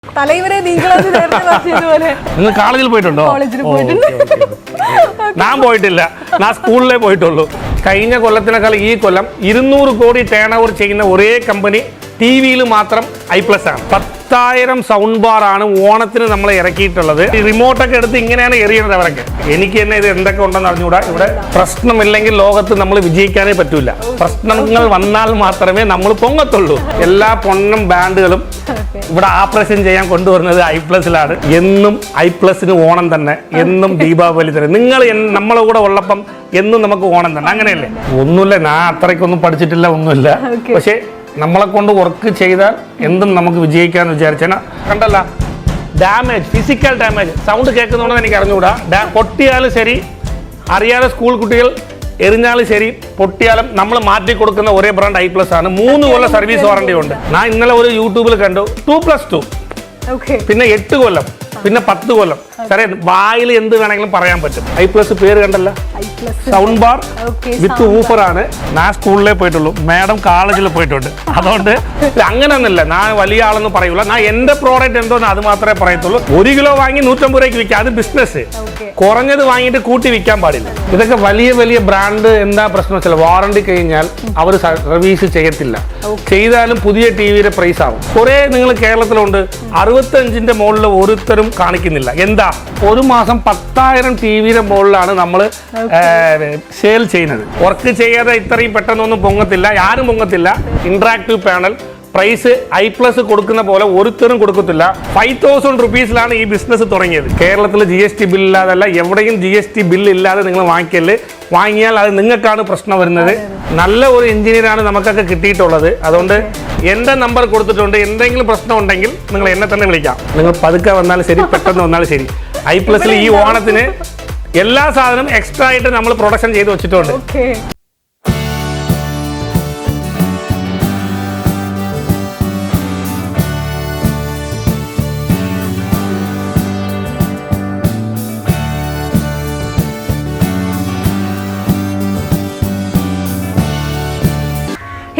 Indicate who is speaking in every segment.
Speaker 1: തലൈവരെ നിങ്ങൾ
Speaker 2: കോളേജിൽ പോയിട്ടുണ്ടോ? ഞാൻ പോയിട്ടില്ല, ഞാൻ സ്കൂളിലേ പോയിട്ടുള്ളൂ. കഴിഞ്ഞ കൊല്ലത്തിനേക്കാൾ ഈ കൊല്ലം 200 കോടി ടേൺ ഓവർ ചെയ്യുന്ന ഒരേ കമ്പനി ടി വിയിൽ മാത്രം iPlus ആണ്. 10,000 സൗണ്ട് ബാർ ആണ് ഓണത്തിന് നമ്മൾ ഇറക്കിയിട്ടുള്ളത്. ഈ റിമോട്ടൊക്കെ എടുത്ത് ഇങ്ങനെയാണ് എറിയുന്നത് അവരൊക്കെ. എനിക്ക് തന്നെ ഇത് എന്തൊക്കെ ഉണ്ടെന്ന് അറിഞ്ഞുകൂടാ. ഇവിടെ പ്രശ്നമില്ലെങ്കിൽ ലോകത്ത് നമ്മൾ വിജയിക്കാനേ പറ്റൂല. പ്രശ്നങ്ങൾ വന്നാൽ മാത്രമേ നമ്മൾ പൊങ്ങത്തുള്ളൂ. എല്ലാ പൊണ്ണം ബാൻഡുകളും ഇവിടെ ആപ്രേഷൻ ചെയ്യാൻ കൊണ്ടുവരുന്നത് iPlusലാണ്. എന്നും iPlusന് ഓണം തന്നെ, എന്നും ദീപാവലി തന്നെ. നിങ്ങൾ നമ്മളെ കൂടെ ഉള്ളപ്പം എന്നും നമുക്ക് ഓണം തന്നെ, അങ്ങനെയല്ലേ? ഒന്നുമില്ല, ഞാൻ അത്രയ്ക്കൊന്നും പഠിച്ചിട്ടില്ല, ഒന്നുമില്ല. പക്ഷെ നമ്മളെ കൊണ്ട് വർക്ക് ചെയ്താൽ എന്തും നമുക്ക് വിജയിക്കാന്ന് വിചാരിച്ചാൽ കണ്ടല്ല. ഡാമേജ്, ഫിസിക്കൽ ഡാമേജ്, സൗണ്ട് കേൾക്കുന്നുണ്ടെന്ന് എനിക്ക് അറിഞ്ഞുകൂടാ. പൊട്ടിയാലും ശരി, അറിയാതെ സ്കൂൾ കുട്ടികൾ എറിഞ്ഞാലും ശരി, പൊട്ടിയാലും നമ്മൾ മാറ്റി കൊടുക്കുന്ന ഒരേ ബ്രാൻഡ് iPlus ആണ്. 3 കൊല്ലം സർവീസ് വാറണ്ടി ഉണ്ട്. ഞാൻ ഇന്നലെ ഒരു യൂട്യൂബിൽ കണ്ടു 2+2, പിന്നെ 8 കൊല്ലം, പിന്നെ 10 കൊല്ലം. സാറേ, വായിൽ എന്ത് വേണമെങ്കിലും പറയാൻ പറ്റും. iPlus പേര് കണ്ടല്ല, സൗണ്ട് ബാർ വിത്ത് ഊഫർ ആണ്. ഞാൻ സ്കൂളിലേ പോയിട്ടുള്ളൂ, മാഡം കോളേജിൽ പോയിട്ടുണ്ട്. അതുകൊണ്ട് അങ്ങനെയൊന്നുമില്ല, ഞാൻ വലിയ ആളെന്ന് പറയൂല. ഞാൻ എന്റെ പ്രോഡക്റ്റ് എന്തോന്ന് അത് മാത്രമേ പറയത്തുള്ളൂ. 1 കിലോ വാങ്ങി 150 രൂപയ്ക്ക് വിൽക്കാം, അത് ബിസിനസ്. കുറഞ്ഞത് വാങ്ങിയിട്ട് കൂട്ടി വിൽക്കാൻ പാടില്ല. ഇതൊക്കെ വലിയ വലിയ ബ്രാൻഡ് എന്താ പ്രശ്നം വെച്ചാൽ വാറണ്ടി കഴിഞ്ഞാൽ അവർ സർവീസ് ചെയ്യത്തില്ല. ചെയ്താലും പുതിയ ടി വിയുടെ പ്രൈസ് ആവും. കുറെ നിങ്ങൾ കേരളത്തിലുണ്ട് 65ന്റെ മുകളിൽ ഒരുത്തരും കാണിക്കുന്നില്ല. എന്താ, ഒരു മാസം 10,000 ടി വിയുടെ മുകളിലാണ് നമ്മൾ സെയിൽ ചെയ്യുന്നത്. വർക്ക് ചെയ്യാതെ ഇത്രയും പെട്ടെന്നൊന്നും പൊങ്ങത്തില്ല, ആരും പൊങ്ങത്തില്ല. ഇന്ററാക്റ്റീവ് പാനൽ പ്രൈസ് iPlus കൊടുക്കുന്ന പോലെ ഒരുത്തരും കൊടുക്കത്തില്ല. 5,000 റുപ്പീസിലാണ് ഈ ബിസിനസ് തുടങ്ങിയത്. കേരളത്തിൽ GST ബില്ലില്ലാതല്ല, എവിടെയും GST ബില്ലില്ലാതെ നിങ്ങൾ വാങ്ങിക്കല്. വാങ്ങിയാൽ അത് നിങ്ങൾക്കാണ് പ്രശ്നം വരുന്നത്. നല്ല ഒരു എഞ്ചിനീയറാണ് നമുക്കൊക്കെ കിട്ടിയിട്ടുള്ളത്. അതുകൊണ്ട് എൻ്റെ നമ്പർ കൊടുത്തിട്ടുണ്ട്. എന്തെങ്കിലും പ്രശ്നം ഉണ്ടെങ്കിൽ നിങ്ങൾ എന്നെ തന്നെ വിളിക്കാം. നിങ്ങൾ പതുക്കെ വന്നാലും ശരി, പെട്ടെന്ന് വന്നാലും ശരി. iPlusൽ ഈ ഓണത്തിന് എല്ലാ സാധനവും എക്സ്ട്രാ ആയിട്ട് നമ്മൾ പ്രൊഡക്ഷൻ ചെയ്ത് വെച്ചിട്ടുണ്ട്.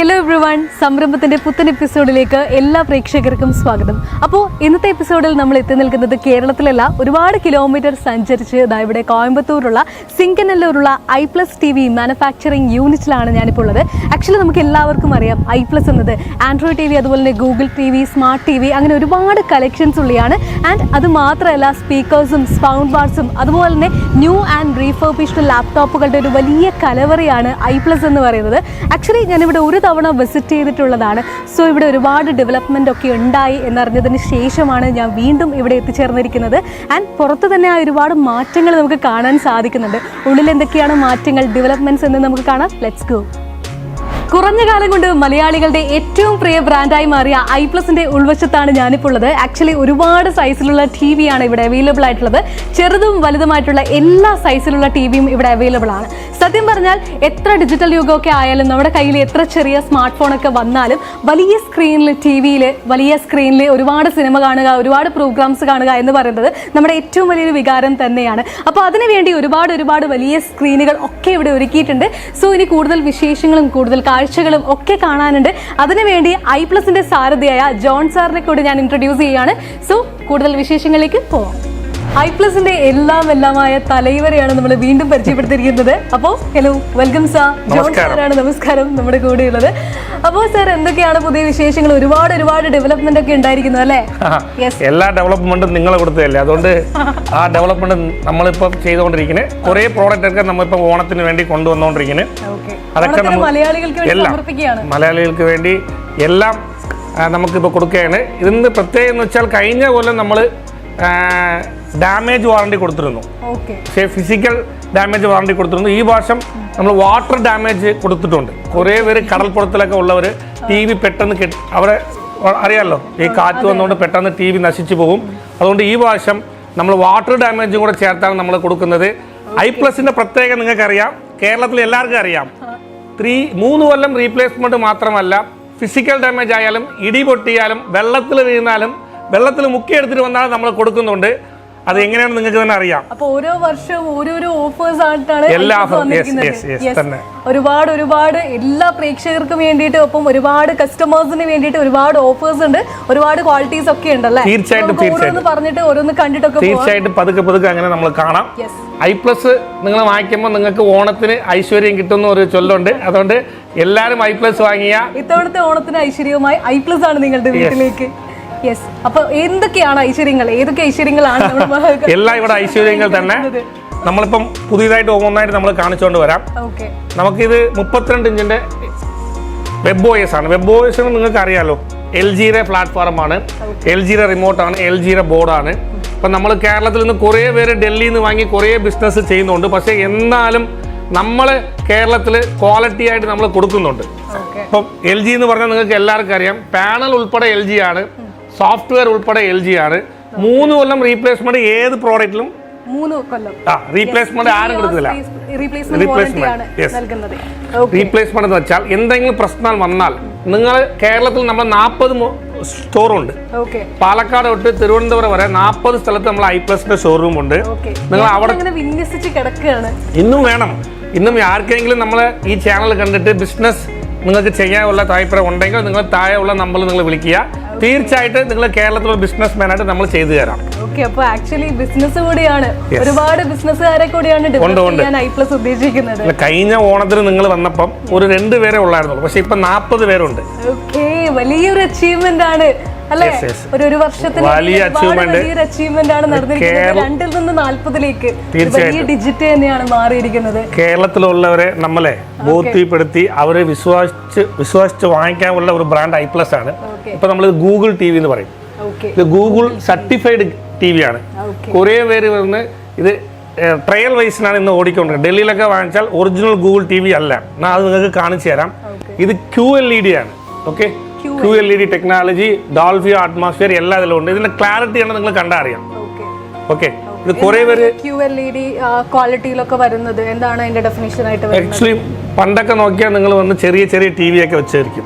Speaker 1: ഹലോ എവ്രിവൺ, സംരംഭത്തിൻ്റെ പുത്തൻ എപ്പിസോഡിലേക്ക് എല്ലാ പ്രേക്ഷകർക്കും സ്വാഗതം. അപ്പോൾ ഇന്നത്തെ എപ്പിസോഡിൽ നമ്മൾ എത്തി നിൽക്കുന്നത് കേരളത്തിലല്ല, ഒരുപാട് കിലോമീറ്റർ സഞ്ചരിച്ച് ഇവിടെ കോയമ്പത്തൂരുള്ള സിംഗനല്ലൂരുള്ള iPlus TV മാനുഫാക്ചറിങ് യൂണിറ്റിലാണ് ഞാനിപ്പോൾ ഉള്ളത്. ആക്ച്വലി നമുക്ക് എല്ലാവർക്കും അറിയാം iPlus എന്നത് ആൻഡ്രോയിഡ് TV, അതുപോലെ തന്നെ ഗൂഗിൾ TV, സ്മാർട്ട് TV, അങ്ങനെ ഒരുപാട് കളക്ഷൻസ് ഉള്ളതാണ്. ആൻഡ് അത് മാത്രമല്ല, സ്പീക്കേഴ്സും സൗണ്ട് ബാർസും അതുപോലെ തന്നെ ന്യൂ ആൻഡ് റീഫർബിഷ്ഡ് ലാപ്ടോപ്പുകളുടെ ഒരു വലിയ കലവറയാണ് iPlus എന്ന് പറയുന്നത്. ആക്ച്വലി ഞാനിവിടെ ഒരു തവണ വിസിറ്റ് ചെയ്തിട്ടുള്ളതാണ്. സോ ഇവിടെ ഒരുപാട് ഡെവലപ്മെൻ്റ് ഒക്കെ ഉണ്ടായി എന്നറിഞ്ഞതിന് ശേഷമാണ് ഞാൻ വീണ്ടും ഇവിടെ എത്തിച്ചേർന്നിരിക്കുന്നത്. ആൻഡ് പുറത്ത് തന്നെ ഒരുപാട് മാറ്റങ്ങൾ നമുക്ക് കാണാൻ സാധിക്കുന്നുണ്ട്. ഉള്ളിൽ എന്തൊക്കെയാണ് മാറ്റങ്ങൾ, ഡെവലപ്മെൻറ്റ്സ് എന്ന് നമുക്ക് കാണാം. Let's go. കുറഞ്ഞ കാലം കൊണ്ട് മലയാളികളുടെ ഏറ്റവും പ്രിയ ബ്രാൻഡായി മാറിയ iPlusന്റെ ഉൾവശത്താണ് ഞാനിപ്പോൾ ഉള്ളത്. ആക്ച്വലി ഒരുപാട് സൈസിലുള്ള ടി വിയാണ് ഇവിടെ അവൈലബിൾ ആയിട്ടുള്ളത്. ചെറുതും വലുതുമായിട്ടുള്ള എല്ലാ സൈസിലുള്ള ടി വിയും ഇവിടെ അവൈലബിൾ ആണ്. സത്യം പറഞ്ഞാൽ എത്ര ഡിജിറ്റൽ യുഗമൊക്കെ ആയാലും, നമ്മുടെ കയ്യിൽ എത്ര ചെറിയ സ്മാർട്ട് ഫോണൊക്കെ വന്നാലും, വലിയ സ്ക്രീനിൽ ടി വിയിൽ വലിയ സ്ക്രീനിൽ ഒരുപാട് സിനിമ കാണുക, ഒരുപാട് പ്രോഗ്രാംസ് കാണുക എന്ന് പറയുന്നത് നമ്മുടെ ഏറ്റവും വലിയൊരു വികാരം തന്നെയാണ്. അപ്പോൾ അതിനുവേണ്ടി ഒരുപാട് വലിയ സ്ക്രീനുകൾ ഒക്കെ ഇവിടെ ഒരുക്കിയിട്ടുണ്ട്. സോ ഇനി കൂടുതൽ വിശേഷങ്ങളും കൂടുതൽ കാഴ്ചകളും ഒക്കെ കാണാനുണ്ട്. അതിനുവേണ്ടി iPlusന്റെ സാരഥിയായ ജോൺ സാറിനെ കൂടി ഞാൻ ഇൻട്രൊഡ്യൂസ് ചെയ്യുകയാണ്. സോ കൂടുതൽ വിശേഷങ്ങളിലേക്ക് പോവാം. iPlusന്റെ എല്ലാമായ തലൈവരെയാണ് നമ്മൾ വീണ്ടും പരിചയപ്പെടുത്തിയിരിക്കുന്നത്. അപ്പോൾ ഹലോ, വെൽക്കം സാർ. ജോൺ സാറാണ് നമസ്കാരം നമ്മുടെ കൂടെ ഉള്ളത്. അപ്പോൾ സാർ, എന്തൊക്കെയാണ് പുതിയ വിശേഷങ്ങൾ? ഒരുപാട് ഡെവലപ്മെന്റ് ഒക്കെ ഉണ്ടായിരിക്കുന്നു അല്ലേ?
Speaker 2: എല്ലാ ഡെവലപ്മെന്റും നിങ്ങൾ കൊടുത്തതല്ലേ, അതുകൊണ്ട് ആ ഡെവലപ്മെന്റ് നമ്മളിപ്പം ചെയ്തുകൊണ്ടിരിക്കുന്നത്. കുറെ പ്രോഡക്റ്റ് ഒക്കെ നമ്മളിപ്പോൾ ഓണത്തിന് വേണ്ടി കൊണ്ടുവന്നുകൊണ്ടിരിക്കുന്നത്. അതൊക്കെ മലയാളികൾക്ക് വേണ്ടി എല്ലാം നമുക്കിപ്പോൾ കൊടുക്കുകയാണ്. ഇതിന് പ്രത്യേകം എന്ന് വെച്ചാൽ, കഴിഞ്ഞ കൊല്ലം നമ്മൾ ഡാമേജ് വാറണ്ടി കൊടുത്തിരുന്നു, പക്ഷേ ഫിസിക്കൽ ഡാമേജ് വാറണ്ടി കൊടുത്തിരുന്നു. ഈ വർഷം നമ്മൾ വാട്ടർ ഡാമേജ് കൊടുത്തിട്ടുണ്ട്. കുറേ പേര് കടൽപ്പുറത്തിലൊക്കെ ഉള്ളവർ ടി വി പെട്ടെന്ന് അവരെ അറിയാമല്ലോ, ഈ കാറ്റ് വന്നുകൊണ്ട് പെട്ടെന്ന് ടി വി നശിച്ചു പോകും. അതുകൊണ്ട് ഈ വർഷം നമ്മൾ വാട്ടർ ഡാമേജും കൂടെ ചേർത്താണ് നമ്മൾ കൊടുക്കുന്നത്. iPlusന്റെ പ്രത്യേകം നിങ്ങൾക്കറിയാം, കേരളത്തിൽ എല്ലാവർക്കും അറിയാം. 3 കൊല്ലം റീപ്ലേസ്മെൻറ്റ് മാത്രമല്ല, ഫിസിക്കൽ ഡാമേജ് ആയാലും, ഇടി പൊട്ടിയാലും, വെള്ളത്തിൽ വീണാലും, വെള്ളത്തിൽ മുക്കിയെടുത്തിട്ട് വന്നാലും നമ്മൾ കൊടുക്കുന്നുണ്ട്. അത് എങ്ങനെയാണ് നിങ്ങൾക്ക് തന്നെ അറിയാം.
Speaker 1: അപ്പൊ ഓരോ വർഷവും ഓരോരോ ഓഫേഴ്സ് ആയിട്ടാണ്
Speaker 2: എല്ലാ
Speaker 1: ഒരുപാട് എല്ലാ പ്രേക്ഷകർക്കും വേണ്ടിയിട്ട്, ഒപ്പം ഒരുപാട് കസ്റ്റമേഴ്സിന് വേണ്ടിയിട്ട് ഒരുപാട് ഓഫേഴ്സ് ഉണ്ട്, ഒരുപാട് ക്വാളിറ്റീസ് ഒക്കെ ഉണ്ടല്ലേ?
Speaker 2: തീർച്ചയായിട്ടും
Speaker 1: പറഞ്ഞിട്ട് ഓരോന്ന് കണ്ടിട്ടൊക്കെ
Speaker 2: തീർച്ചയായിട്ടും പതുക്കെ അങ്ങനെ നമ്മൾ കാണാം. I+ നിങ്ങൾ വാങ്ങിക്കുമ്പോൾ നിങ്ങൾക്ക് ഓണത്തിന് ഐശ്വര്യം കിട്ടുന്ന ഒരു ചൊല്ലുണ്ട്. അതുകൊണ്ട് എല്ലാവരും I+ വാങ്ങിയ
Speaker 1: ഇത്തവണത്തെ ഓണത്തിന് ഐശ്വര്യവുമായി I+ ആണ് നിങ്ങളുടെ വീട്ടിലേക്ക്. യെസ്. അപ്പൊ എന്തൊക്കെയാണ് ഐശ്വര്യങ്ങൾ? ഏതൊക്കെ ഐശ്വര്യങ്ങളാണ്?
Speaker 2: എല്ലാം ഇവിടെ ഐശ്വര്യങ്ങൾ തന്നെ. നമ്മളിപ്പം പുതിയതായിട്ട് ഒന്നായിട്ട് നമ്മൾ കാണിച്ചുകൊണ്ട് വരാം. നമുക്കിത് 32 ഇഞ്ചിന്റെ WebOS ആണ്. WebOS നിങ്ങൾക്ക് അറിയാലോ, LGയുടെ പ്ലാറ്റ്ഫോമാണ്, LGയുടെ റിമോട്ടാണ്, LGയുടെ ബോർഡാണ്. ഇപ്പം നമ്മൾ കേരളത്തിൽ നിന്ന് കുറേ പേര് ഡൽഹിയിൽ നിന്ന് വാങ്ങി കുറേ ബിസിനസ് ചെയ്യുന്നുണ്ട്. പക്ഷേ എന്നാലും നമ്മൾ കേരളത്തിൽ ക്വാളിറ്റി ആയിട്ട് നമ്മൾ കൊടുക്കുന്നുണ്ട്. ഇപ്പം LG എന്ന് പറഞ്ഞാൽ നിങ്ങൾക്ക് എല്ലാവർക്കും അറിയാം, പാനൽ ഉൾപ്പെടെ LG ആണ്, സോഫ്റ്റ്വെയർ ഉൾപ്പെടെ LG ആണ്. 3 കൊല്ലം റീപ്ലേസ്മെന്റ് ഏത് പ്രോഡക്റ്റിലും
Speaker 1: 3 കൊല്ലം
Speaker 2: റീപ്ലേസ്മെന്റ് ആരും കൊടുക്കുന്നില്ല. റീപ്ലേസ്മെന്റ് എന്ന് വെച്ചാൽ എന്തെങ്കിലും പ്രശ്നം വന്നാൽ നിങ്ങൾ കേരളത്തിൽ നമ്മൾ 40 സ്റ്റോറുണ്ട്. പാലക്കാട് തൊട്ട് തിരുവനന്തപുരം വരെ 40 സ്ഥലത്ത് നമ്മൾ I+ന്റെ ഷോറൂം ഉണ്ട്. നിങ്ങൾ അവിടെ ഇന്നും വേണം. ഇന്നും ആർക്കെങ്കിലും നമ്മൾ ഈ ചാനൽ കണ്ടിട്ട് ബിസിനസ് നിങ്ങൾക്ക് ചെയ്യാനുള്ള താല്പര്യം ഉണ്ടെങ്കിൽ നിങ്ങൾ താഴെയുള്ള നമ്പറിൽ നിങ്ങൾ വിളിക്കുക. തീർച്ചയായിട്ടും നിങ്ങൾ കേരളത്തിലുള്ള ബിസിനസ് മാനായിട്ട് നമ്മൾ ചെയ്തു തരാം.
Speaker 1: അപ്പൊ ആക്ച്വലി ബിസിനസ് കൂടിയാണ്, ഒരുപാട് ബിസിനസ്സുകാരെ കൂടിയാണ് I+ ഉദ്ദേശിക്കുന്നത്.
Speaker 2: കഴിഞ്ഞ ഓണത്തിന് നിങ്ങൾ വന്നപ്പം ഒരു 2 പേരെ ഉള്ളായിരുന്നുള്ളൂ, പക്ഷെ ഇപ്പൊ 40 പേരുണ്ട്.
Speaker 1: വലിയൊരു അച്ചീവ്മെന്റ് ആണ് അല്ലേ? ഒരു വർഷത്തിൽ വലിയ അച്ചീവ്മെന്റ് ആണ് നടന്നിരിക്കുന്നത്. 2 നിന്ന് 40ലേക്ക് വലിയ ഡിജിറ്റ് തന്നെയാണ് മാറിയിരിക്കുന്നത്.
Speaker 2: കേരളത്തിലുള്ളവരെ നമ്മളെ ബോധ്യപ്പെടുത്തി അവരെ വിശ്വസിച്ച് വാങ്ങിക്കാനുള്ള ഒരു ബ്രാൻഡ് I+ ആണ്. ഇപ്പൊ നമ്മൾ ഗൂഗിൾ TV എന്ന് പറയും. ഇത് ഗൂഗിൾ സർട്ടിഫൈഡ് TV ആണ്. കുറേ പേര് വന്ന് ഇത് ട്രയൽ വൈസിനാണ് ഇന്ന് ഓടിക്കൊണ്ടിരിക്കുന്നത്. ഡൽഹിയിലൊക്കെ വാങ്ങിച്ചാൽ ഒറിജിനൽ ഗൂഗിൾ TV അല്ല. ഞാൻ അത് നിങ്ങൾക്ക് കാണിച്ചു തരാം. ഇത് QLED ആണ്. Okay, QLED technology, Dolphy atmosphere എല്ലാം ഇതിലും ഉണ്ട്. ഇതിന്റെ ക്ലാരിറ്റിയാണ് നിങ്ങൾ കണ്ടറിയാം. ഓക്കെ, ഇത് കുറേ പേര്
Speaker 1: QLED ക്വാളിറ്റിയിലൊക്കെ വരുന്നത് എന്താണ് അതിന്റെ ഡെഫിനിഷൻ ആയിട്ട്?
Speaker 2: ആക്ച്വലി പണ്ടൊക്കെ നോക്കിയാൽ നിങ്ങൾ വന്ന് ചെറിയ TV ഒക്കെ വെച്ചായിരിക്കും.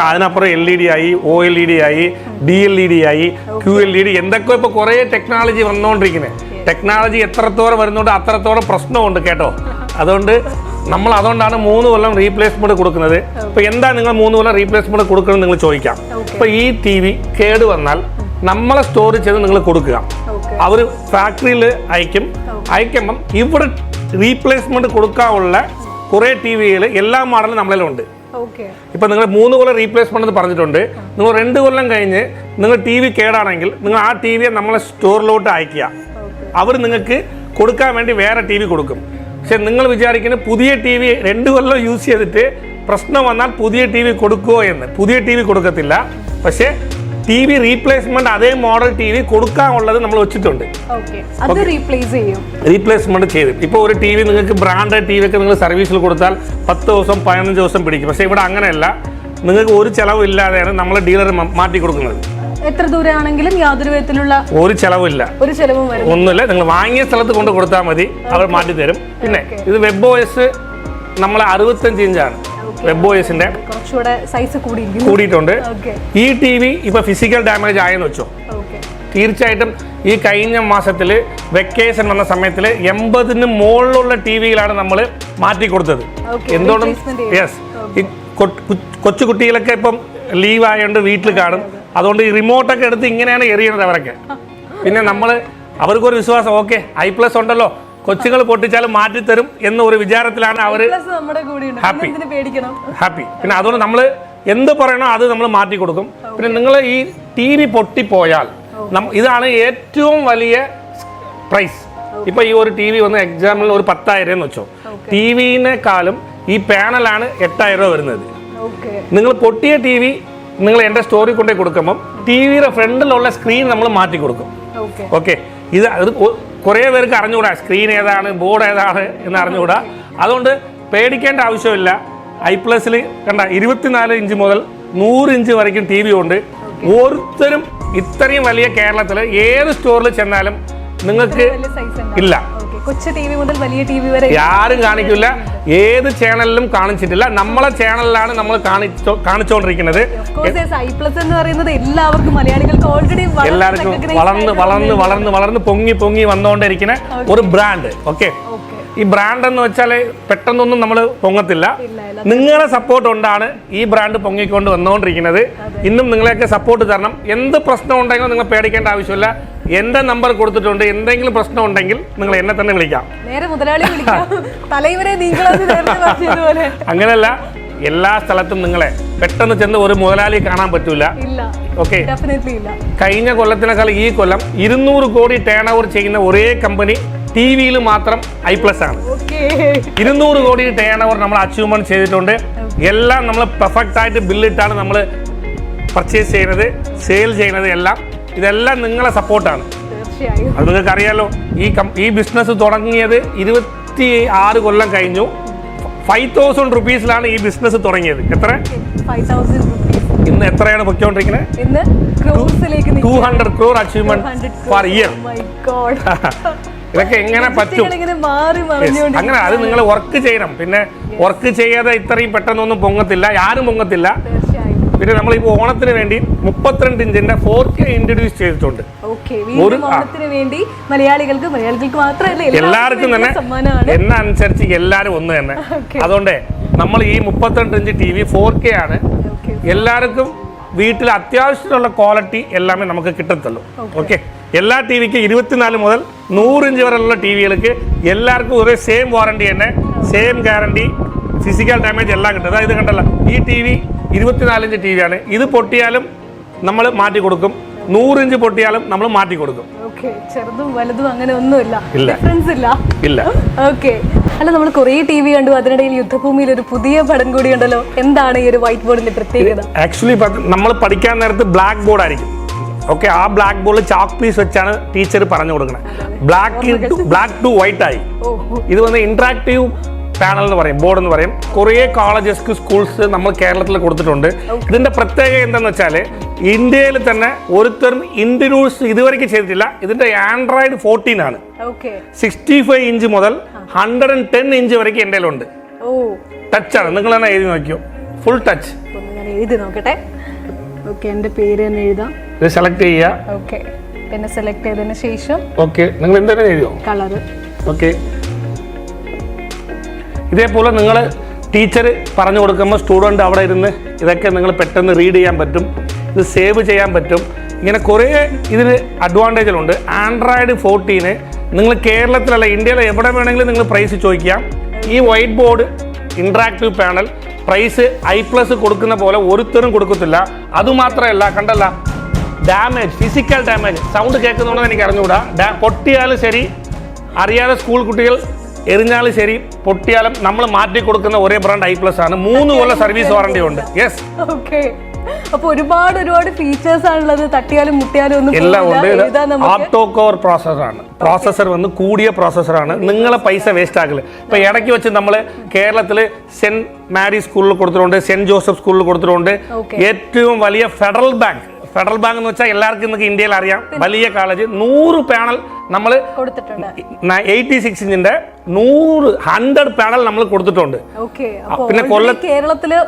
Speaker 2: അതിനപ്പുറം LED ആയി, OLED ആയി, DLED ആയി, QLED, എന്തൊക്കെയോ ഇപ്പൊ കുറേ ടെക്നോളജി വന്നുകൊണ്ടിരിക്കുന്നത്. ടെക്നോളജി എത്രത്തോളം വരുന്നുണ്ട് അത്രത്തോളം പ്രശ്നമുണ്ട് കേട്ടോ. അതുകൊണ്ടാണ് 3 കൊല്ലം റീപ്ലേസ്മെന്റ് കൊടുക്കുന്നത്. ഇപ്പൊ എന്താ നിങ്ങൾ 3 കൊല്ലം റീപ്ലേസ്മെന്റ് കൊടുക്കണം നിങ്ങൾ ചോദിക്കാം. ഇപ്പൊ ഈ TV കേട് വന്നാൽ നമ്മളെ സ്റ്റോർ ചെയ്ത് നിങ്ങൾ കൊടുക്കുക. അവർ ഫാക്ടറിയിൽ അയക്കുമ്പം ഇവിടെ റീപ്ലേസ്മെന്റ് കൊടുക്കാനുള്ള കുറെ TVകൾ എല്ലാ മോഡലും നമ്മളിലുണ്ട്. ഇപ്പൊ നിങ്ങൾ 3 കൊല്ലം റീപ്ലേസ്മെന്റ് എന്ന് പറഞ്ഞിട്ടുണ്ട്. നിങ്ങൾ 2 കൊല്ലം കഴിഞ്ഞ് നിങ്ങൾ TV കേടാണെങ്കിൽ നിങ്ങൾ ആ TVയെ നമ്മളെ സ്റ്റോറിലോട്ട് അയക്കുക. അവർ നിങ്ങൾക്ക് കൊടുക്കാൻ വേണ്ടി വേറെ TV കൊടുക്കും. പക്ഷെ നിങ്ങൾ വിചാരിക്കുന്നത് പുതിയ TV 2 കൊല്ലം യൂസ് ചെയ്തിട്ട് പ്രശ്നം വന്നാൽ പുതിയ TV കൊടുക്കുമോ എന്ന്. പുതിയ TV കൊടുക്കത്തില്ല. പക്ഷെ TV റീപ്ലേസ്മെന്റ് അതേ മോഡൽ TV കൊടുക്കാനുള്ളത് നമ്മൾ വെച്ചിട്ടുണ്ട്. റീപ്ലേസ്മെന്റ് ചെയ്ത് ഇപ്പോൾ ഒരു TV നിങ്ങൾക്ക് ബ്രാൻഡഡ് TV ഒക്കെ നിങ്ങൾ സർവീസിൽ കൊടുത്താൽ 10 ദിവസം 15 ദിവസം പിടിക്കും. പക്ഷെ ഇവിടെ അങ്ങനെയല്ല, നിങ്ങൾക്ക് ഒരു ചെലവും ഇല്ലാതെയാണ് നമ്മൾ ഡീലർ മാറ്റി കൊടുക്കുന്നത്.
Speaker 1: എത്ര ദൂരമാണെങ്കിലും യാതൊരു വിധത്തിലുള്ള
Speaker 2: ഒരു ചെലവില്ല, ഒന്നുമില്ല. നിങ്ങൾ വാങ്ങിയ സ്ഥലത്ത് കൊണ്ട് കൊടുത്താൽ മതി, അവർ മാറ്റി തരും. പിന്നെ ഇത് WebOS നമ്മൾ 65 ഇഞ്ചാണ്. WebOSന്റെ
Speaker 1: സൈസ്
Speaker 2: കൂടിയിട്ടുണ്ട്. ഈ TV ഇപ്പൊ ഫിസിക്കൽ ഡാമേജ് ആയെന്ന് വെച്ചോ, തീർച്ചയായിട്ടും ഈ കഴിഞ്ഞ മാസത്തിൽ വെക്കേഷൻ വന്ന സമയത്തിൽ 80-ന് മുകളിലുള്ള TVകളാണ് നമ്മൾ മാറ്റി കൊടുത്തത്. എന്തുകൊണ്ടും യെസ്, ഈ കൊച്ചു കുട്ടികളൊക്കെ ഇപ്പം ലീവ് ആയതുകൊണ്ട് വീട്ടിൽ കാണും. അതുകൊണ്ട് ഈ റിമോട്ടൊക്കെ എടുത്ത് ഇങ്ങനെയാണ് എറിയണത് അവരൊക്കെ. പിന്നെ അവർക്കൊരു വിശ്വാസം, ഓക്കെ I+ ഉണ്ടല്ലോ, കൊച്ചുകൾ പൊട്ടിച്ചാലും മാറ്റിത്തരും എന്നൊരു വിചാരത്തിലാണ് അവർ ഹാപ്പി. പിന്നെ അതുകൊണ്ട് നമ്മൾ എന്ത് പറയണോ അത് നമ്മൾ മാറ്റി കൊടുക്കും. പിന്നെ നിങ്ങൾ ഈ TV പൊട്ടിപ്പോയാൽ ഇതാണ് ഏറ്റവും വലിയ പ്രൈസ്. ഇപ്പൊ ഈ ഒരു TV വന്ന് എക്സാമ്പിൾ ഒരു 10,000 എന്ന് വെച്ചോ, TVനേക്കാളും ഈ പാനലാണ് 8,000 രൂപ വരുന്നത്. നിങ്ങൾ പൊട്ടിയ TV നിങ്ങൾ എൻ്റെ സ്റ്റോറിൽ കൊണ്ടേ കൊടുക്കുമ്പം TVയുടെ ഫ്രണ്ടിലുള്ള സ്ക്രീൻ നമ്മൾ മാറ്റി കൊടുക്കും. ഓക്കെ, ഇത് കുറേ പേർക്ക് അറിഞ്ഞുകൂടാ സ്ക്രീൻ ഏതാണ് ബോർഡ് ഏതാണ് എന്ന് അറിഞ്ഞുകൂടാ. അതുകൊണ്ട് പേടിക്കേണ്ട ആവശ്യമില്ല. I+ൽ കണ്ട 24 ഇഞ്ച് മുതൽ 100 ഇഞ്ച് വരയ്ക്കും TV ഉണ്ട്. ഓരോരുത്തരും ഇത്രയും വലിയ കേരളത്തിൽ ഏത് സ്റ്റോറിൽ ചെന്നാലും നിങ്ങൾക്ക് ഇല്ല.
Speaker 1: കൊച്ചു ടി വി മുതൽ വലിയ ടി വി വരെ
Speaker 2: ആരും കാണിക്കില്ല, ഏത് ചാനലിലും കാണിച്ചിട്ടില്ല. നമ്മളെ ചാനലിലാണ് നമ്മൾ കാണിച്ചുകൊണ്ടിരിക്കുന്നത്.
Speaker 1: i+ എന്ന് പറയുന്നത് എല്ലാവർക്കും മലയാളികൾക്ക് ഓൾറെഡി
Speaker 2: എല്ലാവർക്കും വളർന്ന് പൊങ്ങി വന്നുകൊണ്ടിരിക്കുന്ന ഒരു ബ്രാൻഡ്. ഓക്കെ, ഈ ബ്രാൻഡ് എന്ന് വെച്ചാൽ പെട്ടെന്നൊന്നും നമ്മൾ പൊങ്ങത്തില്ല. നിങ്ങളെ സപ്പോർട്ട് കൊണ്ടാണ് ഈ ബ്രാൻഡ് പൊങ്ങിക്കൊണ്ട് വന്നുകൊണ്ടിരിക്കുന്നത്. ഇന്നും നിങ്ങളെയൊക്കെ സപ്പോർട്ട് തരണം. എന്ത് പ്രശ്നം ഉണ്ടെങ്കിലും നിങ്ങൾ പേടിക്കേണ്ട ആവശ്യമില്ല. എന്റെ നമ്പർ കൊടുത്തിട്ടുണ്ട്. എന്തെങ്കിലും പ്രശ്നം ഉണ്ടെങ്കിൽ നിങ്ങൾ എന്നെ തന്നെ വിളിക്കാം. അങ്ങനെയല്ല, എല്ലാ സ്ഥലത്തും നിങ്ങളെ പെട്ടെന്ന് ചെന്ന് ഒരു മുതലാളി കാണാൻ പറ്റൂല. ഓക്കെ, കഴിഞ്ഞ കൊല്ലത്തിനേക്കാൾ ഈ കൊല്ലം 200 കോടി ടേൺ ഓവർ ചെയ്യുന്ന ഒരേ കമ്പനി ടിവിയിൽ മാത്രം i+ ആണ്. 200 കോടി ടേൺ ഓവർ നമ്മൾ അച്ചീവ്മെന്റ് ചെയ്തിട്ടുണ്ട്. എല്ലാം നമ്മൾ പെർഫെക്റ്റ് ആയിട്ട് ബില്ലിട്ടാണ് നമ്മൾ പർച്ചേസ് ചെയ്യുന്നത്, സെയിൽ ചെയ്യുന്നത്. ഇതെല്ലാം നിങ്ങളെ സപ്പോർട്ടാണ്. അത് നിങ്ങൾക്ക് അറിയാലോ. ഈ ബിസിനസ് തുടങ്ങിയത് 26 കൊല്ലം കഴിഞ്ഞു. 5,000 റുപ്പീസിലാണ് ഈ ബിസിനസ് തുടങ്ങിയത്. എത്ര? 5,000 റുപ്പീസ്. ഇന്ന് എത്രയാണ് പൊയ്ക്കൊണ്ടിരിക്കുന്നത്? 200 crore അച്ചീവ്മെന്റ് പെർ ഇയർ. ഇതൊക്കെ എങ്ങനെ പറ്റും? അങ്ങനെ അത് നിങ്ങൾ വർക്ക് ചെയ്യണം. പിന്നെ വർക്ക് ചെയ്യാതെ ഇത്രയും പെട്ടെന്നൊന്നും പൊങ്ങത്തില്ല, ആരും പൊങ്ങത്തില്ല. പിന്നെ നമ്മളിപ്പോൾ ഓണത്തിന് വേണ്ടി 32 ഇഞ്ചിന്റെ 4K ഇൻട്രൊഡ്യൂസ് ചെയ്തിട്ടുണ്ട്. എല്ലാവർക്കും തന്നെ എന്നെ അനുസരിച്ച് എല്ലാവരും ഒന്ന് തന്നെ. അതുകൊണ്ട് നമ്മൾ ഈ 32 ഇഞ്ച് TV 4K ആണ്. എല്ലാവർക്കും വീട്ടിൽ അത്യാവശ്യമുള്ള ക്വാളിറ്റി എല്ലാമേ നമുക്ക് കിട്ടത്തുള്ളൂ. ഓക്കെ, എല്ലാ ടിവിക്ക് 24 മുതൽ 100 ഇഞ്ച് വരെയുള്ള ടിവികൾക്ക് എല്ലാവർക്കും ഒരേ സെയിം വാറണ്ടി തന്നെ, സെയിം ഗ്യാരണ്ടി, ഫിസിക്കൽ ഡാമേജ് എല്ലാം കിട്ടും. അതായത് കണ്ടല്ല, ഈ TV 24 ഇഞ്ച് TV ആണ്. ഇത് പൊട്ടിയാലും നമ്മൾ മാറ്റി കൊടുക്കും, 100 ഇഞ്ച് പൊട്ടിയാലും നമ്മൾ മാറ്റി കൊടുക്കും.
Speaker 1: ചെറുതും വലുതും അങ്ങനെ ഒന്നുമില്ല, ഡിഫറൻസ്
Speaker 2: ഇല്ല.
Speaker 1: ഓക്കെ, അല്ല, നമ്മൾ കുറേ TV കണ്ടു. അതിനിടയിൽ യുദ്ധഭൂമിയിൽ ഒരു പുതിയ പടം കൂടി ഉണ്ടല്ലോ. എന്താണ് ഈ ഒരു വൈറ്റ് ബോർഡിന്റെ പ്രത്യേകത?
Speaker 2: ആക്ച്വലി നമ്മൾ പഠിക്കാൻ നേരത്ത് ബ്ലാക്ക് ബോർഡ് ആയിരിക്കും. ഓക്കെ, ആ ബ്ലാക്ക് ബോർഡിൽ ചാക്ക് പീസ് വെച്ചാണ് ടീച്ചർ പറഞ്ഞു കൊടുക്കുന്നത്. ബ്ലാക്ക് ടു വൈറ്റ് ആയി. ഇത് വന്ന് ഇന്ററാക്റ്റീവ് പാനൽ എന്ന് പറയും, ബോർഡ് എന്ന് പറയും. കുറേ കോളേജസ്, സ്കൂൾസ് നമ്മൾ കേരളത്തിൽ കൊടുത്തിട്ടുണ്ട്. ഇതിന്റെ പ്രത്യേകത എന്താണെന്ന് വെച്ചാൽ ഇന്ത്യയിൽ തന്നെ ഒരുത്തരും ഇൻട്രൊഡ്യൂസ് ഇതുവരെയ്ക്ക് ചെയ്തിട്ടില്ല. ഇതിന്റെ ആൻഡ്രോയിഡ് 14 ആണ്. 65 ഇഞ്ച് മുതൽ 110 ഇഞ്ച് വരെയ്ക്ക് എൻ്റെ ഉണ്ട്. ടച്ച് ആണ്. നിങ്ങൾ തന്നെ എഴുതി നോക്കിയോ, ഫുൾ ടച്ച്.
Speaker 1: എഴുതി നോക്കട്ടെ. ഓക്കെ, എൻ്റെ പേര് തന്നെ എഴുതാം.
Speaker 2: ഇത് സെലക്ട് ചെയ്യുക.
Speaker 1: ഓക്കെ, പിന്നെ സെലക്ട് ചെയ്തതിന് ശേഷം
Speaker 2: ഓക്കെ, നിങ്ങൾ എന്തെങ്കിലും എഴുതിയോ?
Speaker 1: കളർ.
Speaker 2: ഓക്കെ, ഇതേപോലെ നിങ്ങൾ ടീച്ചർ പറഞ്ഞു കൊടുക്കുമ്പോൾ സ്റ്റുഡൻറ്റ് അവിടെ ഇരുന്ന് ഇതൊക്കെ നിങ്ങൾ പെട്ടെന്ന് റീഡ് ചെയ്യാൻ പറ്റും, ഇത് സേവ് ചെയ്യാൻ പറ്റും. ഇങ്ങനെ കുറേ ഇതിന് അഡ്വാൻറ്റേജുകളുണ്ട്. ആൻഡ്രോയിഡ് 14 നിങ്ങൾ കേരളത്തിലല്ല, ഇന്ത്യയിലെ എവിടെ വേണമെങ്കിലും നിങ്ങൾ പ്രൈസ് ചോദിക്കാം. ഈ whiteboard interactive panel price i+ കൊടുക്കുന്ന പോലെ ഒരുത്തരും കൊടുക്കത്തില്ല. അതുമാത്രമല്ല, കണ്ടല്ല, ഡാമേജ്, ഫിസിക്കൽ ഡാമേജ്, സൗണ്ട് കേൾക്കുന്നതുകൊണ്ട് എനിക്ക് അറിഞ്ഞുകൂടാ. പൊട്ടിയാലും ശരി, അറിയാതെ സ്കൂൾ കുട്ടികൾ എറിഞ്ഞാലും ശരി, പൊട്ടിയാലും നമ്മൾ മാറ്റി കൊടുക്കുന്ന ഒരേ ബ്രാൻഡ് i+ ആണ്. 3 കൊല്ലം സർവീസ് വാറണ്ടി ഉണ്ട്. യെസ്.
Speaker 1: ഓക്കെ, അപ്പൊ ഒരുപാട് ഫീച്ചേഴ്സ് ആണുള്ളത്. തട്ടിയാലും മുട്ടിയാലും ഒന്നും
Speaker 2: എല്ലാം ഉണ്ട്. Opto core പ്രോസസ്സറാണ്. പ്രോസസ്സർ വന്ന് കൂടിയ പ്രോസസ്സറാണ്. നിങ്ങളെ പൈസ വേസ്റ്റ് ആക്കില്ല. ഇപ്പൊ ഇടയ്ക്ക് വെച്ച് നമ്മൾ കേരളത്തിൽ സെന്റ് മാരി സ്കൂളിൽ കൊടുത്തിട്ടുണ്ട്, സെന്റ് ജോസഫ് സ്കൂളിൽ കൊടുത്തിട്ടുണ്ട്. ഏറ്റവും വലിയ ഫെഡറൽ ബാങ്ക് എന്ന് വെച്ചാൽ എല്ലാവർക്കും ഇന്നൊക്കെ ഇന്ത്യയിൽ അറിയാം, വലിയ കോളേജ് 100 പാനൽ നമ്മൾ 86 ഇഞ്ചിന്റെ 100 പാനൽ നമ്മൾ കൊടുത്തിട്ടുണ്ട്. പിന്നെ കേരളത്തില്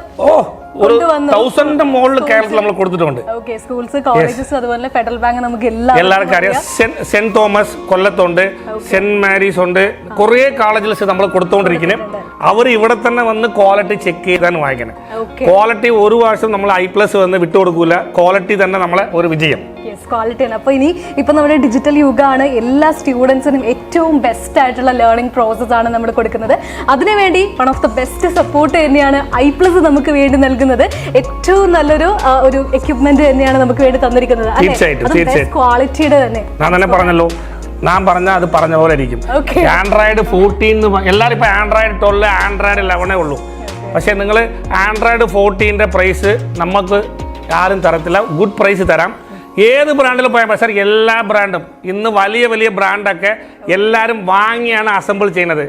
Speaker 2: ഒരു 1000 മുകളിൽ കേരളത്തിൽ നമ്മൾ കൊടുത്തിട്ടുണ്ട്.
Speaker 1: സ്കൂൾസ്, കോളേജസ്, അതുപോലെ ഫെഡറൽ ബാങ്ക് നമുക്ക്
Speaker 2: എല്ലാവർക്കും അറിയാം. സെന്റ് തോമസ് കൊല്ലത്തുണ്ട്, സെന്റ് മാരീസ് ഉണ്ട്, കുറേ കോളേജിൽ നമ്മൾ കൊടുത്തുകൊണ്ടിരിക്കുന്നത്. അവർ ഇവിടെ തന്നെ വന്ന് ക്വാളിറ്റി ചെക്ക് ചെയ്താണ് വാങ്ങിക്കണം. ക്വാളിറ്റി ഒരു വർഷം നമ്മൾ i+ വന്ന് വിട്ടുകൊടുക്കൂല. ക്വാളിറ്റി തന്നെ നമ്മളെ ഒരു വിജയം.
Speaker 1: ക്വാളിറ്റിയാണ്. അപ്പോൾ ഇപ്പം നമ്മുടെ ഡിജിറ്റൽ യുഗമാണ്. എല്ലാ സ്റ്റുഡൻസിനും ഏറ്റവും ബെസ്റ്റ് ആയിട്ടുള്ള ലേണിംഗ് പ്രോസസ് ആണ് നമ്മൾ കൊടുക്കുന്നത്. അതിനുവേണ്ടി one of the best support തന്നെയാണ് i+ നമുക്ക് വേണ്ടി നൽകുന്നത്. ഏറ്റവും നല്ലൊരു എക്യുപ്മെന്റ് തന്നെയാണ് നമുക്ക് വേണ്ടി തന്നിരിക്കുന്നത്. ക്വാളിറ്റിയുടെ തന്നെ
Speaker 2: ഞാൻ തന്നെ പറഞ്ഞല്ലോ, ഞാൻ പറഞ്ഞാൽ അത് പറഞ്ഞ പോലെ ഇരിക്കും. ആൻഡ്രോയിഡ് 14 എല്ലാവരും ഇപ്പൊ ആൻഡ്രോയിഡ് 12, ആൻഡ്രോയിഡ് 11 ഉള്ളൂ. പക്ഷെ നിങ്ങൾ ആൻഡ്രോയിഡ് 14 പ്രൈസ് നമുക്ക് ആരും തരത്തില്ല. ഗുഡ് പ്രൈസ് തരാം. ഏത് ബ്രാൻഡിൽ പോയാൽ സാർ, എല്ലാ ബ്രാൻഡും ഇന്ന് വലിയ ബ്രാൻഡൊക്കെ എല്ലാവരും വാങ്ങിയാണ് അസംബിൾ ചെയ്യുന്നത്.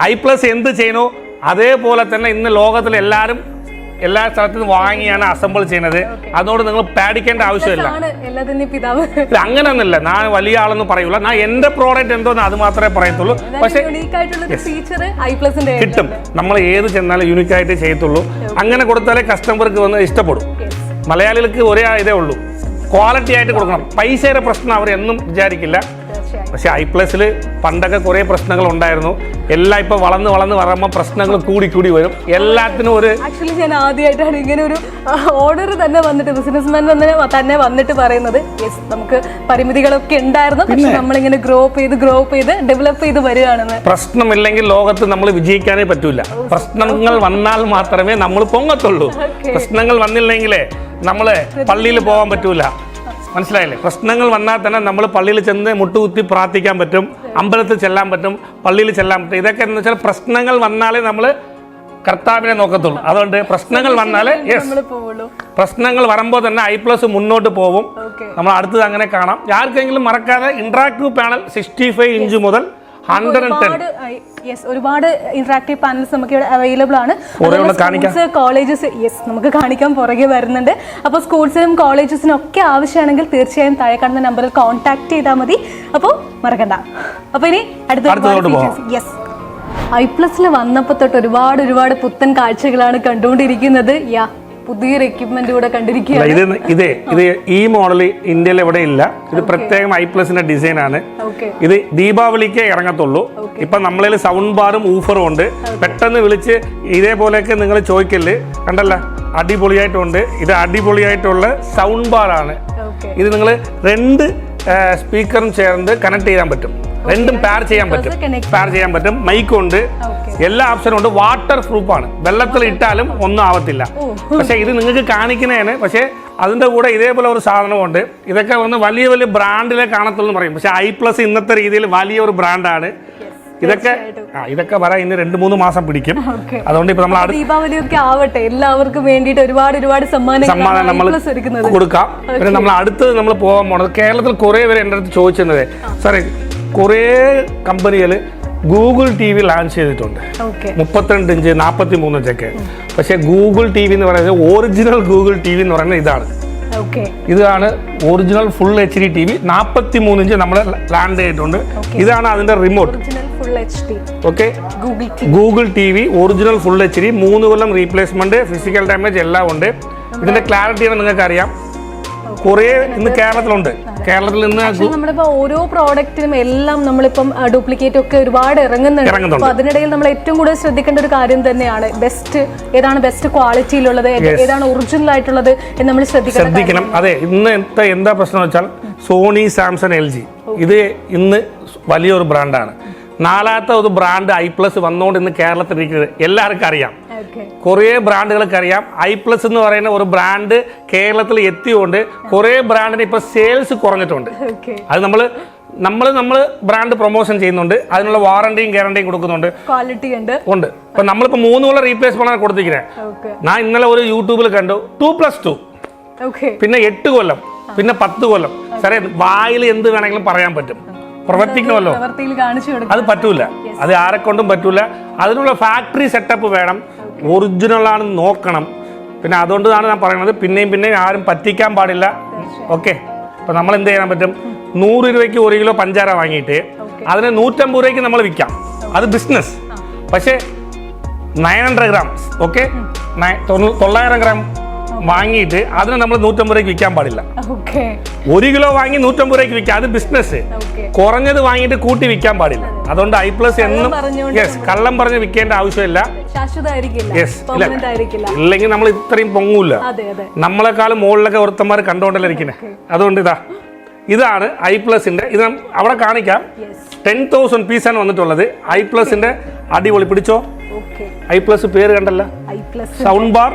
Speaker 2: i+ എന്ത് ചെയ്യണോ അതേപോലെ തന്നെ ഇന്ന് ലോകത്തിൽ എല്ലാവരും എല്ലാ സ്ഥലത്തു നിന്ന് വാങ്ങിയാണ് അസംബിൾ ചെയ്യുന്നത്. അതുകൊണ്ട് നിങ്ങൾ പേടിക്കേണ്ട ആവശ്യമില്ല. ഇത് അങ്ങനെയൊന്നുമില്ല. ഞാൻ വലിയ ആളെന്ന് പറയൂല. ഞാൻ എന്റെ പ്രോഡക്റ്റ് എന്തോന്ന് അത് മാത്രമേ പറയത്തുള്ളൂ. പക്ഷേ കിട്ടും. നമ്മൾ ഏത് ചെന്നാലും യൂണിക് ആയിട്ട് ചെയ്യത്തുള്ളൂ. അങ്ങനെ കൊടുത്താലേ കസ്റ്റമർക്ക് വന്ന് ഇഷ്ടപ്പെടും. മലയാളികൾക്ക് ഒരേ ഇതേ ഉള്ളൂ, ക്വാളിറ്റി ആയിട്ട് കൊടുക്കണം. പൈസയുടെ പ്രശ്നം അവർ എന്നും വിചാരിക്കില്ല. പക്ഷെ ഐ+ൽ പണ്ടൊക്കെ കുറേ പ്രശ്നങ്ങൾ ഉണ്ടായിരുന്നു. എല്ലാം ഇപ്പൊ വളർന്ന് വരുമ്പോൾ പ്രശ്നങ്ങൾ കൂടി വരും. എല്ലാത്തിനും ഒരു
Speaker 1: ആക്ച്വലി ഞാൻ ആദ്യമായിട്ടാണ് ഇങ്ങനെ ഒരു ഓർഡർ തന്നെ വന്നിട്ട് ബിസിനസ്മാൻ തന്നെ വന്നിട്ട് പറയുന്നത് യെസ് നമുക്ക് പരിമിതികളൊക്കെ ഉണ്ടായിരുന്നു, പക്ഷെ നമ്മളിങ്ങനെ ഗ്രോ ചെയ്ത് ഡെവലപ്പ് ചെയ്ത് വരികയാണെന്ന്.
Speaker 2: പ്രശ്നമില്ലെങ്കിൽ ലോകത്ത് നമ്മൾ വിജയിക്കാനേ പറ്റൂല. പ്രശ്നങ്ങൾ വന്നാൽ മാത്രമേ നമ്മൾ പൊങ്ങത്തുള്ളൂ. പ്രശ്നങ്ങൾ വന്നില്ലെങ്കിലേ നമ്മള് പള്ളിയിൽ പോകാൻ പറ്റൂല. മനസ്സിലായില്ലേ? പ്രശ്നങ്ങൾ വന്നാൽ തന്നെ നമ്മൾ പള്ളിയിൽ ചെന്ന് മുട്ടുകുത്തി പ്രാർത്ഥിക്കാൻ പറ്റും, അമ്പലത്തിൽ ചെല്ലാൻ പറ്റും, പള്ളിയിൽ ചെല്ലാൻ പറ്റും. ഇതൊക്കെ എന്ന് വെച്ചാൽ പ്രശ്നങ്ങൾ വന്നാലേ നമ്മൾ കർത്താവിനെ നോക്കത്തുള്ളൂ. അതുകൊണ്ട് പ്രശ്നങ്ങൾ വന്നാലേ പ്രശ്നങ്ങൾ വരുമ്പോൾ തന്നെ ഐ+ മുന്നോട്ട് പോകും. നമ്മൾ അടുത്തത് അങ്ങനെ കാണാം. ആർക്കെങ്കിലും മറക്കാതെ ഇൻട്രാക്റ്റീവ് പാനൽ 65 ഇഞ്ച് മുതൽ 110
Speaker 1: ഒരുപാട് ഇന്ററാക്റ്റീവ് പാനൽസ് നമുക്ക് ഇവിടെ അവൈലബിൾ ആണ്. കോളേജസ് നമുക്ക് കാണിക്കാൻ പുറകെ വരുന്നുണ്ട്. അപ്പോൾ സ്കൂൾസിനും കോളേജസിനും ഒക്കെ ആവശ്യമാണെങ്കിൽ തീർച്ചയായും താഴെ കാണുന്ന നമ്പറിൽ കോൺടാക്ട് ചെയ്താൽ മതി. അപ്പോൾ മറക്കണ്ട. അപ്പോൾ ഇനി അടുത്ത ഐ+ൽ വന്നപ്പോൾ തൊട്ട് ഒരുപാട് പുത്തൻ കാഴ്ചകളാണ് കണ്ടുകൊണ്ടിരിക്കുന്നത്. പുതിയൊരു എക്യുപ്മെന്റ് കൂടെ കണ്ടിരിക്കുകയാണ്.
Speaker 2: ഇത് ഈ മോഡൽ ഇന്ത്യയിൽ എവിടെ ഇല്ല. ഇത് പ്രത്യേകം ഐ+ന്റെ ഡിസൈൻ ആണ്. ഇത് ദീപാവലിക്ക് ഇറങ്ങത്തുള്ളൂ. ഇപ്പൊ നമ്മളിൽ സൗണ്ട് ബാറും ഊഫറും ഉണ്ട്. പെട്ടെന്ന് വിളിച്ച് ഇതേപോലെയൊക്കെ നിങ്ങൾ ചോദിക്കല് കണ്ടല്ല, അടിപൊളിയായിട്ടുണ്ട്. ഇത് അടിപൊളിയായിട്ടുള്ള സൗണ്ട് ബാറാണ്. ഇത് നിങ്ങൾ 2 സ്പീക്കറും ചേർന്ന് കണക്ട് ചെയ്യാൻ പറ്റും. രണ്ടും പെയർ ചെയ്യാൻ പറ്റും. മൈക്കുണ്ട്, എല്ലാ ഓപ്ഷനും ഉണ്ട്. വാട്ടർ പ്രൂഫ് ആണ്. വെള്ളത്തിൽ ഇട്ടാലും ഒന്നും ആവത്തില്ല. പക്ഷെ ഇത് നിങ്ങൾക്ക് കാണിക്കുന്നതാണ്. പക്ഷെ അതിന്റെ കൂടെ ഇതേപോലെ ഒരു സാധനമുണ്ട്. ഇതൊക്കെ വന്ന് വലിയ ബ്രാൻഡിലെ കാണത്തുള്ളൂ പറയും. പക്ഷെ ഐ+ ഇന്നത്തെ രീതിയിൽ വലിയൊരു ബ്രാൻഡാണ്. ഇതൊക്കെ വരാൻ ഇന്ന് 2-3 മാസം പിടിക്കും. അതുകൊണ്ട് ഇപ്പൊ നമ്മൾ
Speaker 1: ദീപാവലിയൊക്കെ ആവട്ടെ, എല്ലാവർക്കും വേണ്ടിയിട്ട് ഒരുപാട് സമ്മാനം
Speaker 2: നമ്മൾ കൊടുക്കാം. പിന്നെ നമ്മൾ അടുത്തത് നമ്മൾ പോകാൻ പോണത് കേരളത്തിൽ കുറെ പേര് എൻ്റെ അടുത്ത് ചോദിച്ചിരുന്നത്, സാറേ കുറേ കമ്പനികൾ ഗൂഗിൾ TV ലോഞ്ച് ചെയ്തിട്ടുണ്ട്. 32 ഇഞ്ച് 43 ഇഞ്ചൊക്കെ. പക്ഷെ ഗൂഗിൾ TV എന്ന് പറയുന്നത് ഒറിജിനൽ ഗൂഗിൾ TV എന്ന് പറയുന്നത് ഇതാണ് original full HD TV. 43 inch നമ്മൾ ലാൻഡ് ചെയ്തിട്ടുണ്ട്. ഇതാണ് അതിന്റെ remote. Okay, Google TV original full HD, 3 കൊല്ലം റീപ്ലേസ്മെന്റ്, ഫിസിക്കൽ ഡാമേജ് എല്ലാം ഉണ്ട്. ഇതിന്റെ ക്ലാരിറ്റിയാണ് നിങ്ങൾക്ക് അറിയാം. കുറേ ഇന്ന് കേരളത്തിലുണ്ട്. കേരളത്തിൽ നിന്ന്
Speaker 1: നമ്മളിപ്പോ ഓരോ പ്രോഡക്റ്റിനും എല്ലാം നമ്മളിപ്പം ഡ്യൂപ്ലിക്കേറ്റ് ഒക്കെ ഒരുപാട് ഇറങ്ങുന്നുണ്ട്. അപ്പൊ അതിനിടയിൽ നമ്മൾ ഏറ്റവും കൂടുതൽ ശ്രദ്ധിക്കേണ്ട ഒരു കാര്യം തന്നെയാണ് ഏതാണ് ബെസ്റ്റ് ക്വാളിറ്റിയിലുള്ളത്, ഏതാണ് ഒറിജിനൽ ആയിട്ടുള്ളത് എന്ന് നമ്മൾ ശ്രദ്ധിക്കണം.
Speaker 2: അതെ, ഇന്ന് എന്താ പ്രശ്നം വെച്ചാൽ സോണി, സാംസങ്, LG ഇത് ഇന്ന് വലിയൊരു ബ്രാൻഡാണ്. 4ാമത്തെ ഒരു ബ്രാൻഡ് ഐ+ വന്നുകൊണ്ട് ഇന്ന് കേരളത്തിൽ ഇരിക്കുന്നത് എല്ലാവർക്കും അറിയാം. കുറേ ബ്രാൻഡുകൾക്ക് അറിയാം. ഐ+ എന്ന് പറയുന്ന ഒരു ബ്രാൻഡ് കേരളത്തിൽ എത്തിയോണ്ട് കുറേ ബ്രാൻഡിന് ഇപ്പൊ സെയിൽസ് കുറഞ്ഞിട്ടുണ്ട്. അത് നമ്മൾ ബ്രാൻഡ് പ്രൊമോഷൻ ചെയ്യുന്നുണ്ട്. അതിനുള്ള വാറണ്ടിയും ഗ്യാരണ്ടിയും കൊടുക്കുന്നുണ്ട്.
Speaker 1: ക്വാളിറ്റി ഉണ്ട്.
Speaker 2: ഇപ്പൊ നമ്മളിപ്പോ 3 കൊല്ലം റീപ്ലേസ്മെന്റ് ആണ് കൊടുത്തിരിക്കുന്നത്. ഞാൻ ഇന്നലെ ഒരു യൂട്യൂബിൽ കണ്ടു 2+2, പിന്നെ 8 കൊല്ലം, പിന്നെ 10 കൊല്ലം. സാറേ വായിൽ എന്ത് വേണമെങ്കിലും പറയാൻ പറ്റും, പ്രവർത്തിക്കണമല്ലോ. അത് പറ്റൂല, അത് ആരെ കൊണ്ടും പറ്റൂല. അതിനുള്ള ഫാക്ടറി സെറ്റപ്പ് വേണം, ഒറിജിനൽ ആണെന്ന് നോക്കണം. പിന്നെ അതുകൊണ്ടാണ് ഞാൻ പറയുന്നത്, പിന്നെയും ആരും പറ്റിക്കാൻ പാടില്ല. ഓക്കെ, അപ്പൊ നമ്മൾ എന്ത് ചെയ്യാൻ പറ്റും? 100 രൂപയ്ക്ക് 1 കിലോ പഞ്ചാര വാങ്ങിയിട്ട് അതിന് 150 രൂപയ്ക്ക് നമ്മൾ വിൽക്കാം. അത് ബിസിനസ്. പക്ഷേ 900 ഗ്രാം, ഓക്കെ, 900 ഗ്രാം വാങ്ങിയിട്ട് അതിന് നമ്മൾ 150 രൂപയ്ക്ക് വിൽക്കാൻ പാടില്ല. 1 കിലോ വാങ്ങി 150 രൂപയ്ക്ക് വിൽക്കാം, അത് ബിസിനസ്. കുറഞ്ഞത് വാങ്ങിയിട്ട് കൂട്ടി വിൽക്കാൻ പാടില്ല. അതുകൊണ്ട് ഐ+ എന്നും കള്ളം പറഞ്ഞ് വിൽക്കേണ്ട ആവശ്യമില്ല. ഇല്ലെങ്കിൽ നമ്മൾ ഇത്രയും പൊങ്ങൂല. നമ്മളെക്കാളും മുകളിലൊക്കെ ഒരുത്തന്മാർ കണ്ടോണ്ടല്ലേ ഇരിക്കുന്നത്. അതുകൊണ്ട് ഇതാണ് ഐ+ന്റെ. ഇത് അവിടെ കാണിക്കാം. 10,000 പീസാണ് വന്നിട്ടുള്ളത്. ഐ+ന്റെ അടിപൊളി. പിടിച്ചോ, ഐ+ പേര് കണ്ടല്ല, സൗണ്ട് ബാർ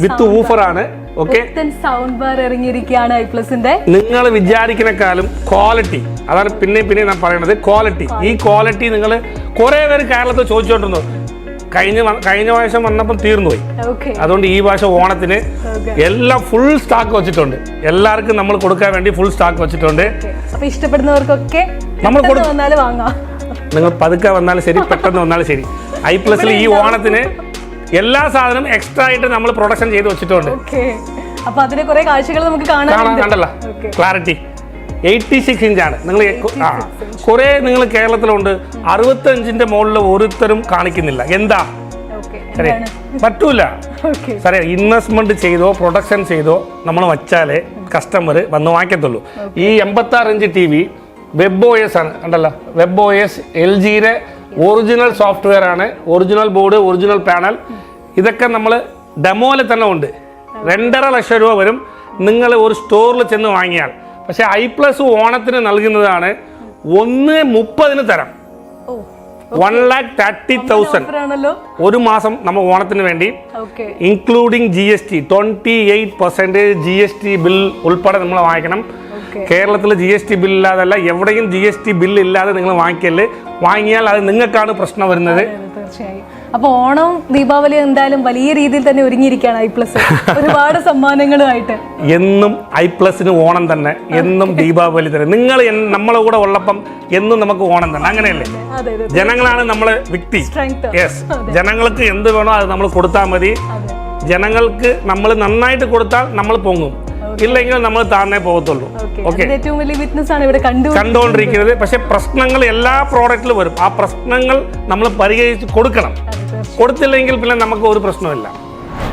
Speaker 2: വിത്ത് ഊഫർ ആണ്. ഓക്കെ,
Speaker 1: സൗണ്ട് ബാർ ഇറങ്ങിയിരിക്കുകയാണ് ഐ+ന്റെ.
Speaker 2: നിങ്ങൾ വിചാരിക്കുന്നേക്കാളും ക്വാളിറ്റി, അതാണ് പിന്നെ ഞാൻ പറയുന്നത്, ക്വാളിറ്റി. ഈ ക്വാളിറ്റി നിങ്ങൾ കുറെ പേര് കേരളത്തിൽ ചോദിച്ചോണ്ടിരുന്നു. കഴിഞ്ഞ പ്രാവശ്യം വന്നപ്പം തീർന്നുപോയി. അതുകൊണ്ട് ഈ പ്രാവശ്യം ഓണത്തിന് എല്ലാം ഫുൾ സ്റ്റോക്ക് വെച്ചിട്ടുണ്ട്. എല്ലാവർക്കും നമ്മൾ കൊടുക്കാൻ വേണ്ടി ഫുൾ സ്റ്റോക്ക് വെച്ചിട്ടുണ്ട്.
Speaker 1: ഇഷ്ടപ്പെടുന്നവർക്കൊക്കെ നമ്മൾ വാങ്ങാം.
Speaker 2: നിങ്ങൾ പതുക്കെ വന്നാലും ശരി, പെട്ടെന്ന് വന്നാലും ശരി. ഐ+ൽ ഈ ഓണത്തിന് എല്ലാ സാധനവും എക്സ്ട്രാ ആയിട്ട് നമ്മൾ പ്രൊഡക്ഷൻ ചെയ്ത് വെച്ചിട്ടുണ്ട്.
Speaker 1: ഓക്കെ, അപ്പൊ അതിന്റെ കുറെ കാഴ്ചകൾ നമുക്ക്
Speaker 2: കണ്ടല്ലോ, ക്ലാരിറ്റി 86 ഇഞ്ചാണ്. നിങ്ങൾ കുറെ നിങ്ങൾ കേരളത്തിലുണ്ട് 65-ന്റെ മുകളിൽ ഒരുത്തരും കാണിക്കുന്നില്ല. എന്താ ശരി പറ്റൂല സാറേ. ഇൻവെസ്റ്റ്മെന്റ് ചെയ്തോ പ്രൊഡക്ഷൻ ചെയ്തോ നമ്മൾ വച്ചാലേ കസ്റ്റമർ വന്ന് വാങ്ങിക്കത്തുള്ളൂ. ഈ 86 ഇഞ്ച് ടി വി WebOS ആണ്, കണ്ടല്ലോ. WebOS LGയുടെ ഒറിജിനൽ സോഫ്റ്റ്വെയർ ആണ്. ഒറിജിനൽ ബോർഡ്, ഒറിജിനൽ പാനൽ, ഇതൊക്കെ നമ്മൾ ഡെമോയിൽ തന്നെ ഉണ്ട്. 2.5 ലക്ഷം രൂപ വരും നിങ്ങൾ ഒരു സ്റ്റോറിൽ ചെന്ന് വാങ്ങിയാൽ. പക്ഷെ i+ ഓണത്തിന് നൽകുന്നതാണ് 130 തരാം. 1,30,000 ഒരു മാസം നമ്മൾ ഓണത്തിന് വേണ്ടി, ഇൻക്ലൂഡിങ് GST 28% GST ബിൽ ഉൾപ്പെടെ നമ്മൾ വാങ്ങിക്കണം. കേരളത്തിൽ GST ബിൽ ഇല്ലാതല്ല, എവിടെയും GST ബിൽ ഇല്ലാതെ നിങ്ങൾ വാങ്ങിക്കല്. വാങ്ങിയാൽ അത് നിങ്ങൾക്കാണ് പ്രശ്നം വരുന്നത്.
Speaker 1: തീർച്ചയായും. അപ്പൊ ഓണം ദീപാവലി എന്തായാലും വലിയ രീതിയിൽ തന്നെ ഒരുങ്ങിയിരിക്കുകയാണ് i+. ഒരുപാട് സമ്മാനങ്ങളുമായിട്ട്. എന്നും
Speaker 2: i+ന് ഓണം തന്നെ, എന്നും ദീപാവലി തന്നെ. നിങ്ങൾ നമ്മളെ കൂടെ ഉള്ളപ്പം എന്നും നമുക്ക് ഓണം തന്നെ, അങ്ങനെയല്ലേ? ജനങ്ങളാണ് നമ്മളെ വ്യക്തി. യെസ്, ജനങ്ങൾക്ക് എന്ത് വേണോ അത് നമ്മൾ കൊടുത്താൽ മതി. ജനങ്ങൾക്ക് നമ്മൾ നന്നായിട്ട് കൊടുത്താൽ നമ്മൾ പൊങ്ങും, ഇല്ലെങ്കിൽ നമ്മൾ താന്നേ പോകത്തുള്ളൂ. ഓക്കെ,
Speaker 1: ഏറ്റവും വലിയ വിറ്റ്നസ് ആണ് ഇവിടെ
Speaker 2: കണ്ടുകൊണ്ടിരിക്കുന്നത്. പക്ഷെ പ്രശ്നങ്ങൾ എല്ലാ പ്രോഡക്റ്റിലും വരും. ആ പ്രശ്നങ്ങൾ നമ്മൾ പരിഹരിച്ച് കൊടുക്കണം. കൊടുത്തില്ലെങ്കിൽ പിന്നെ നമുക്ക് ഒരു പ്രശ്നമില്ല.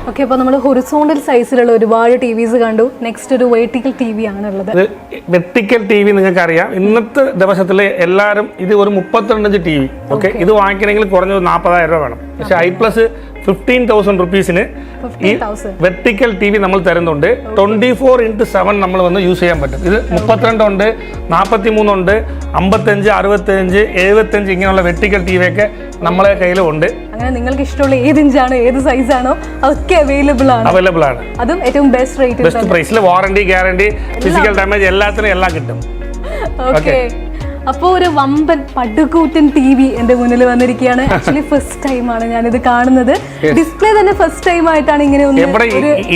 Speaker 1: ഓക്കെ, അപ്പോൾ നമ്മൾ ഹൊറിസോണ്ടൽ സൈസിലുള്ള ഒരുപാട് TVs കണ്ടു. നെക്സ്റ്റ് ഒരു വെർട്ടിക്കൽ TV ആണുള്ളത്.
Speaker 2: വെർട്ടിക്കൽ TV നിങ്ങൾക്ക് അറിയാം, ഇന്നത്തെ ദിവസത്തിൽ എല്ലാവരും ഇത് ഒരു 32 ഇഞ്ച് TV. ഓക്കെ, ഇത് വാങ്ങിക്കണമെങ്കിൽ കുറഞ്ഞത് 40,000 രൂപ വേണം. പക്ഷെ i+ 15,000 റുപ്പീസിന് ഈ വെർട്ടിക്കൽ TV നമ്മൾ തരുന്നുണ്ട്. 24x7 നമ്മൾ വന്ന് യൂസ് ചെയ്യാൻ പറ്റും. ഇത് 32 ഉണ്ട്, 43 ഉണ്ട്, 55, 65, 75 ഇങ്ങനെയുള്ള വെർട്ടിക്കൽ TV ഒക്കെ നമ്മളെ കയ്യിലും ഉണ്ട്.
Speaker 1: അങ്ങനെ നിങ്ങൾക്ക് ഇഷ്ടമുള്ള ഏത് ഇഞ്ചാണോ ഏത് സൈസാണോ അതൊക്കെ അവൈലബിൾ ആണ്. അതും ഏറ്റവും ബെസ്റ്റ്
Speaker 2: പ്രൈസിൽ. വാറണ്ടി, ഗ്യാരണ്ടി, ഫിസിക്കൽ ഡാമേജ് എല്ലാത്തിനും എല്ലാം കിട്ടും.
Speaker 1: ഓക്കെ, അപ്പോൾ ഒരു വമ്പൻ പടുകൂറ്റൻ TV എന്റെ മുന്നിൽ വന്നിരിക്കുകയാണ്. ആക്ച്വലി ഫസ്റ്റ് ടൈം ആണ് ഞാനിത് കാണുന്നത്. ഡിസ്പ്ലേ തന്നെ ഫസ്റ്റ് ടൈം ആയിട്ടാണ് ഇങ്ങനെ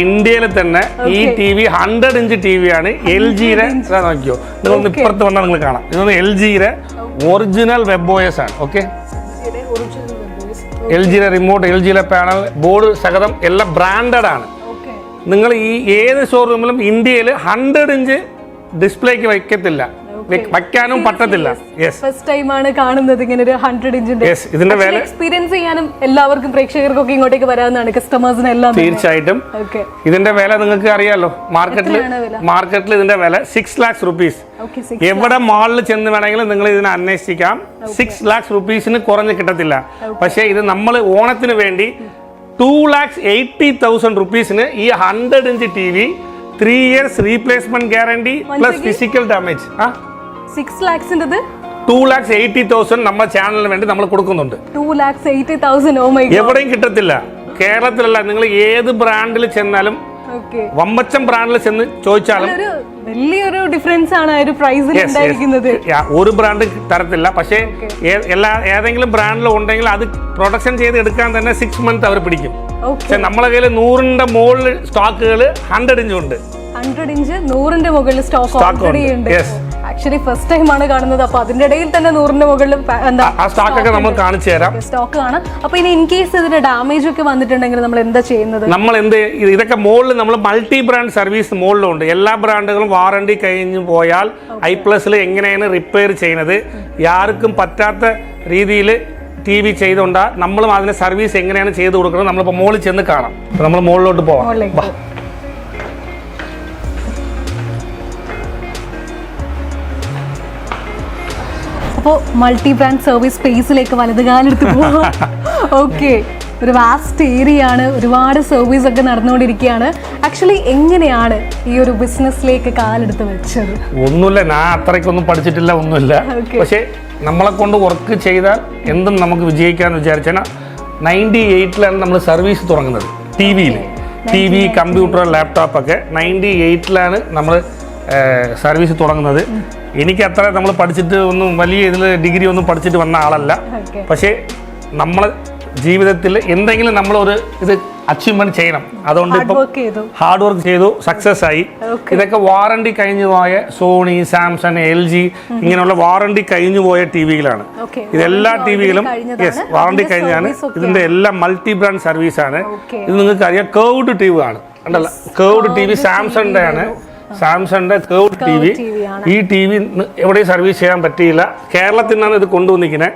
Speaker 2: ഇന്ത്യയിൽ തന്നെ ഈ TV 100 ഇഞ്ച് TV ആണ്. LGയുടെ നോക്കിയോ, നിങ്ങളൊന്ന് ഇപ്പുറത്ത് വന്നാൽ നിങ്ങൾ കാണാം. ഇതൊന്ന് LGയുടെ ഒറിജിനൽ WebOS ആണ്. ഓക്കെ, LGയുടെ റിമോട്ട്, LGയുടെ പാനൽ, ബോർഡ് സഹിതം എല്ലാം ബ്രാൻഡഡ് ആണ്. നിങ്ങൾ ഈ ഏത് ഷോറൂമിലും ഇന്ത്യയിൽ 100 ഇഞ്ച് ഡിസ്പ്ലേക്ക് വയ്ക്കത്തില്ല, വയ്ക്കാനും പറ്റത്തില്ല.
Speaker 1: ഫസ്റ്റ് ടൈം ആണ് കാണുന്നത് ഇങ്ങനെ ഒരു 100 ഇഞ്ചിന്റെ.
Speaker 2: ഇതിന്റെ വില
Speaker 1: എക്സ്പീരിയൻസ് ചെയ്യാനും എല്ലാവർക്കും പ്രേക്ഷകർക്കൊക്കെ ഇങ്ങോട്ടേക്ക് വരാവുന്നതാണ്, കസ്റ്റമേഴ്സിന് എല്ലാം.
Speaker 2: തീർച്ചയായിട്ടും. ഇതിന്റെ വില നിങ്ങൾക്ക് അറിയാലോ, മാർക്കറ്റിൽ ഇതിന്റെ വില 6 lakhs റുപ്പീസ്. എവിടെ മാളിൽ ചെന്ന് വേണമെങ്കിലും നിങ്ങൾ ഇതിനെ അന്വേഷിക്കാം. 6 lakhs റുപ്പീസിന് കുറഞ്ഞ് കിട്ടത്തില്ല. പക്ഷേ ഇത് നമ്മൾ ഓണത്തിന് വേണ്ടി 2,80,000 റുപ്പീസിന് ഈ 100 inch TV 3 years replacement guarantee plus physical damage
Speaker 1: 6 lakhs
Speaker 2: 2,80,000 നമ്മുടെ ചാനലിന് വേണ്ടി നമ്മൾ കൊടുക്കുന്നുണ്ട്.
Speaker 1: 2,80,000. ഓ മൈ ഗോഡ്,
Speaker 2: എവിടെയും കിട്ടത്തില്ല. കേരളത്തിലല്ല, നിങ്ങൾ ഏത് ബ്രാൻഡിൽ ചെന്നാലും, വമ്പച്ചം ബ്രാൻഡിൽ ചെന്ന് ചോദിച്ചാലും
Speaker 1: വലിയൊരു ഡിഫറൻസ് ആണ് ഒരു പ്രൈസിൽ ഉണ്ടായിരിക്കുന്നത്.
Speaker 2: ഒരു ബ്രാൻഡ് തരത്തില്ല. പക്ഷേ ഏതെങ്കിലും ബ്രാൻഡിൽ ഉണ്ടെങ്കിൽ അത് പ്രൊഡക്ഷൻ ചെയ്ത് എടുക്കാൻ തന്നെ 6 months അവർ പിടിക്കും. പക്ഷെ നമ്മളെ കയ്യിൽ 100ന്റെ മുകളിൽ സ്റ്റോക്കുകൾ 100 ഇഞ്ച് ഉണ്ട്.
Speaker 1: 100 ഇഞ്ച് 100ന്റെ മുകളിൽ സ്റ്റോക്ക് ഓൾറെഡി ഉണ്ട്. ആക്ച്വലി ഫസ്റ്റ് ടൈം ആണ് കാണുന്നത്. അപ്പൊ അതിന്റെ ഇടയിൽ തന്നെ 100ന്റെ മുകളിൽ
Speaker 2: സ്റ്റോക്ക് നമ്മൾ കാണിച്ചു തരാം.
Speaker 1: സ്റ്റോക്ക് കാണാം. അപ്പൊ ഇനി ഇൻ കേസ് ഇതിന്റെ ഡാമേജ് ഒക്കെ വന്നിട്ടുണ്ടെങ്കിൽ നമ്മൾ എന്താ ചെയ്യുന്നത്?
Speaker 2: നമ്മൾ ഇതൊക്കെ മുകളിൽ നമ്മൾ മൾട്ടി ബ്രാൻഡ് സർവീസ് മുകളിലുണ്ട്. എല്ലാ ബ്രാൻഡുകളും വാറണ്ടി കഴിഞ്ഞു പോയാൽ i+ൽ എങ്ങനെയാണ് റിപ്പയർ ചെയ്യുന്നത്, ആർക്കും പറ്റാത്ത രീതിയിൽ TV ചെയ്തുകൊണ്ടാ നമ്മളും അതിന് സർവീസ് എങ്ങനെയാണ് ചെയ്ത് കൊടുക്കുന്നത്. നമ്മളിപ്പോൾ മുകളിൽ ചെന്ന് കാണാം. നമ്മൾ മുകളിലോട്ട് പോവാം.
Speaker 1: അപ്പോൾ മൾട്ടി ബ്രാൻഡ് സർവീസ് സ്പേസിലേക്ക് വലതുകാലെടുത്ത് പോവാം. ഓക്കെ, ഒരു വാസ്റ്റ് ഏരിയ ആണ്, ഒരുപാട് സർവീസ് ഒക്കെ നടന്നുകൊണ്ടിരിക്കുകയാണ്. ആക്ച്വലി എങ്ങനെയാണ് ഈ ഒരു ബിസിനസ്സിലേക്ക് കാലെടുത്ത് വെച്ചത്?
Speaker 2: ഒന്നുമില്ല, ഞാൻ അത്രയ്ക്കൊന്നും പഠിച്ചിട്ടില്ല, ഒന്നുമില്ല. പക്ഷേ നമ്മളെ കൊണ്ട് വർക്ക് ചെയ്താൽ എന്തും നമുക്ക് വിജയിക്കാന്ന് വിചാരിച്ചാൽ 98ലാണ് നമ്മൾ സർവീസ് തുടങ്ങുന്നത്. TV, കമ്പ്യൂട്ടർ, ലാപ്ടോപ്പ് ഒക്കെ 98ലാണ് നമ്മൾ സർവീസ് തുടങ്ങുന്നത്. എനിക്ക് അത്ര നമ്മൾ പഠിച്ചിട്ട് ഒന്നും വലിയ ഇതിൽ ഡിഗ്രി ഒന്നും പഠിച്ചിട്ട് വന്ന ആളല്ല. പക്ഷേ നമ്മൾ ജീവിതത്തിൽ എന്തെങ്കിലും നമ്മളൊരു ഇത് അച്ചീവ്മെന്റ് ചെയ്യണം. അതുകൊണ്ട് ഇപ്പം ഹാർഡ് വർക്ക് ചെയ്തു, സക്സസ് ആയി. ഇതൊക്കെ വാറണ്ടി കഴിഞ്ഞു പോയ സോണി, സാംസങ്, LG ഇങ്ങനെയുള്ള വാറണ്ടി കഴിഞ്ഞു പോയ ടിവികളാണ്. ഇതെല്ലാ ടിവികളും വാറണ്ടി കഴിഞ്ഞാണ്. ഇതിന്റെ എല്ലാം മൾട്ടി ബ്രാൻഡ് സർവീസ് ആണ്. ഇത് നിങ്ങൾക്ക് അറിയാം, കേർവ്ഡ് ടിവി ആണ്. കണ്ടല്ല, കേർവ്ഡ് ടിവി സാംസങ്ങിന്റെ ആണ്. സാംസങ്ങിന്റെ കേർവ്ഡ് ടിവി. ഈ ടിവി എവിടെയും സർവീസ് ചെയ്യാൻ പറ്റിയില്ല. കേരളത്തിൽ നിന്നാണ് ഇത് കൊണ്ടുവന്നിരിക്കുന്നത്.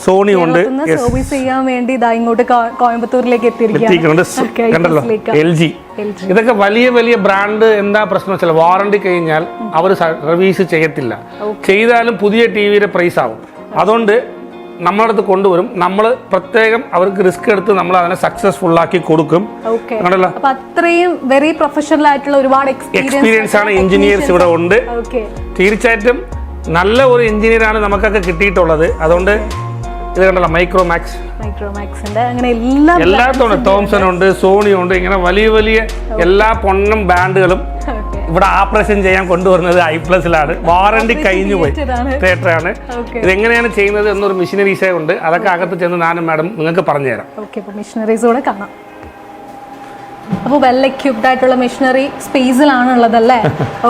Speaker 2: സോണി ഉണ്ട്,
Speaker 1: സർവീസ് ചെയ്യാൻ വേണ്ടി ഇങ്ങോട്ട് കോയമ്പത്തൂരിലേക്ക്
Speaker 2: എത്തിക്കുന്നുണ്ട്. കണ്ടല്ലോ, LG. ഇതൊക്കെ വലിയ വലിയ ബ്രാൻഡ്. എന്താ പ്രശ്നം വെച്ചാൽ വാറണ്ടി കഴിഞ്ഞാൽ അവർ സർവീസ് ചെയ്യത്തില്ല. ചെയ്താലും പുതിയ ടിവിയുടെ പ്രൈസ് ആവും. അതുകൊണ്ട് നമ്മുടെ അടുത്ത് കൊണ്ടുവരും. നമ്മൾ പ്രത്യേകം അവർക്ക് റിസ്ക് എടുത്ത് നമ്മൾ അതിനെ സക്സസ്ഫുൾ ആക്കി കൊടുക്കും.
Speaker 1: അത്രയും വെരി പ്രൊഫഷണൽ ആയിട്ടുള്ള ഒരുപാട്
Speaker 2: എക്സ്പീരിയൻസ് ആണ് എഞ്ചിനീയേഴ്സ് ഇവിടെ ഉണ്ട്. തീർച്ചയായിട്ടും നല്ല ഒരു എഞ്ചിനീയർ ആണ് നമുക്കൊക്കെ കിട്ടിയിട്ടുള്ളത്. അതുകൊണ്ട് ഇത് കണ്ടല്ലോ, മൈക്രോമാക്സിന്റെ അങ്ങനെ എല്ലാത്തും തോംസൺ ഉണ്ട്, സോണി ഉണ്ട്. ഇങ്ങനെ വലിയ വലിയ എല്ലാ പൊണ്ണം ബ്രാൻഡുകളും ഇവിടെ ഓപ്പറേഷൻ ചെയ്യാൻ കൊണ്ടുവരുന്നത് ഐപ്ലസിലാണ്. വാറണ്ടി കഴിഞ്ഞു പോയി തിയേറ്ററാണ്. ഇതെങ്ങനെയാണ് ചെയ്യുന്നത് എന്നൊരു മെഷീനറീസേ ഉണ്ട്. അതൊക്കെ അകത്ത് ചെന്ന് ഞാനും മാഡം നിങ്ങൾക്ക് പറഞ്ഞുതരാം.
Speaker 1: മെഷീനറീസ് കൂടെ കാണാം. അപ്പോൾ വെൽ എക്യുപ്ഡ് ആയിട്ടുള്ള മെഷീനറി സ്പേസിലാണ് ഉള്ളതല്ലേ?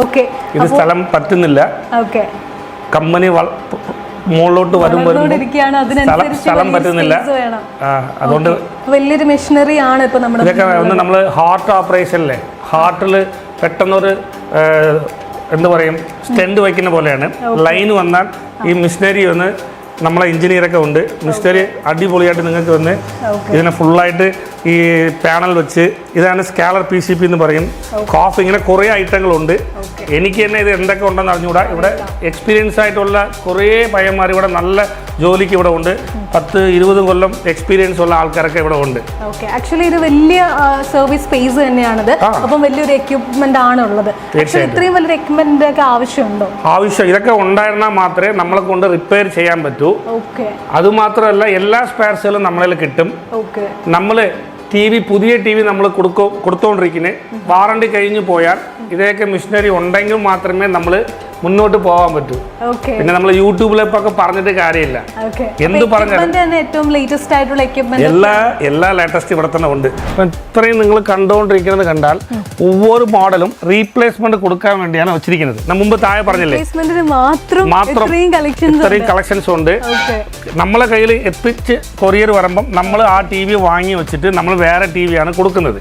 Speaker 1: ഓക്കെ, ഇത്
Speaker 2: സ്ഥലം പറ്റുന്നില്ല.
Speaker 1: ഓക്കെ,
Speaker 2: കമ്പനി മുകളിലോട്ട് വരുമ്പോൾ സ്ഥലം പറ്റുന്നില്ല. അതുകൊണ്ട്
Speaker 1: വലിയൊരു മെഷീനറി ആണ് ഇപ്പൊ നമ്മുടെ.
Speaker 2: ഇതൊക്കെ ഒന്ന് നമ്മൾ ഹാർട്ട് ഓപ്പറേഷനിലെ ഹാർട്ടിൽ പെട്ടെന്നൊരു എന്താ പറയും സ്റ്റെൻഡ് വയ്ക്കുന്ന പോലെയാണ്. ലൈൻ വന്നാൽ ഈ മെഷീനറി വന്ന് നമ്മളെ എഞ്ചിനീയറൊക്കെ ഉണ്ട്. മിസ്റ്ററി അടിപൊളിയായിട്ട് നിങ്ങൾക്ക് വന്ന് ഇതിനെ ഫുള്ളായിട്ട് ഈ പാനൽ വെച്ച്, ഇതാണ് സ്കാലർ PCP എന്ന് പറയും. കോഫ് ഇങ്ങനെ കുറേ ഐറ്റങ്ങളുണ്ട്. എനിക്ക് തന്നെ ഇത് എന്തൊക്കെ ഉണ്ടെന്ന് അറിഞ്ഞുകൂടാ. ഇവിടെ എക്സ്പീരിയൻസ് ആയിട്ടുള്ള കുറേ പയ്യന്മാർ ഇവിടെ നല്ല ജോലിക്ക് ഇവിടെ ഉണ്ട്. 10-20 കൊല്ലം എക്സ്പീരിയൻസ് ഉള്ള ആൾക്കാരൊക്കെ ഇവിടെ ഉണ്ട്.
Speaker 1: ആക്ച്വലി ഇത് വലിയ സർവീസ് സ്പേസ് തന്നെയാണത്. അപ്പം വലിയൊരു എക്യുപ്മെന്റ് ആണ് ഉള്ളത്. ഇത്രയും വലിയൊരു എക്യുപ്മെന്റ് ഒക്കെ ആവശ്യമുണ്ടോ?
Speaker 2: ആവശ്യം. ഇതൊക്കെ ഉണ്ടായിരുന്നാൽ മാത്രമേ നമ്മളെ കൊണ്ട് റിപ്പയർ ചെയ്യാൻ പറ്റൂ. അതുമാത്രമല്ല എല്ലാ സ്പെയർസുകളും നമ്മളതിൽ കിട്ടും. നമ്മൾ പുതിയ ടിവി നമ്മൾ കൊടുത്തോണ്ടിരിക്കുന്നത് വാറണ്ടി കഴിഞ്ഞു പോയാൽ ഇതൊക്കെ മെഷീനറി ഉണ്ടെങ്കിൽ മാത്രമേ നമ്മൾ മുന്നോട്ട് പോകാൻ പറ്റൂ. പിന്നെ നമ്മൾ യൂട്യൂബിലൊക്കെ പറഞ്ഞിട്ട് കാര്യമില്ല. എന്ത് പറഞ്ഞാലും എല്ലാ ലേറ്റസ്റ്റ് ഇവിടെ തന്നെ ഉണ്ട്. ഇത്രയും നിങ്ങൾ കണ്ടുകൊണ്ടിരിക്കുന്നത് കണ്ടാൽ ഒவ்வொரு മോഡലും റീപ്ലേസ്മെന്റ് കൊടുക്കാൻ വേണ്ടിയാണ് വെച്ചിരിക്കുന്നത്. മുമ്പ് താഴെ പറഞ്ഞില്ലേ, മാത്രം ഇത്രയും കളക്ഷൻസ് ഉണ്ട്. നമ്മളെ കയ്യിൽ എത്തിച്ച് കൊറിയർ വരുമ്പം നമ്മൾ ആ TV വാങ്ങി വെച്ചിട്ട് നമ്മൾ വേറെ TV ആണ് കൊടുക്കുന്നത്.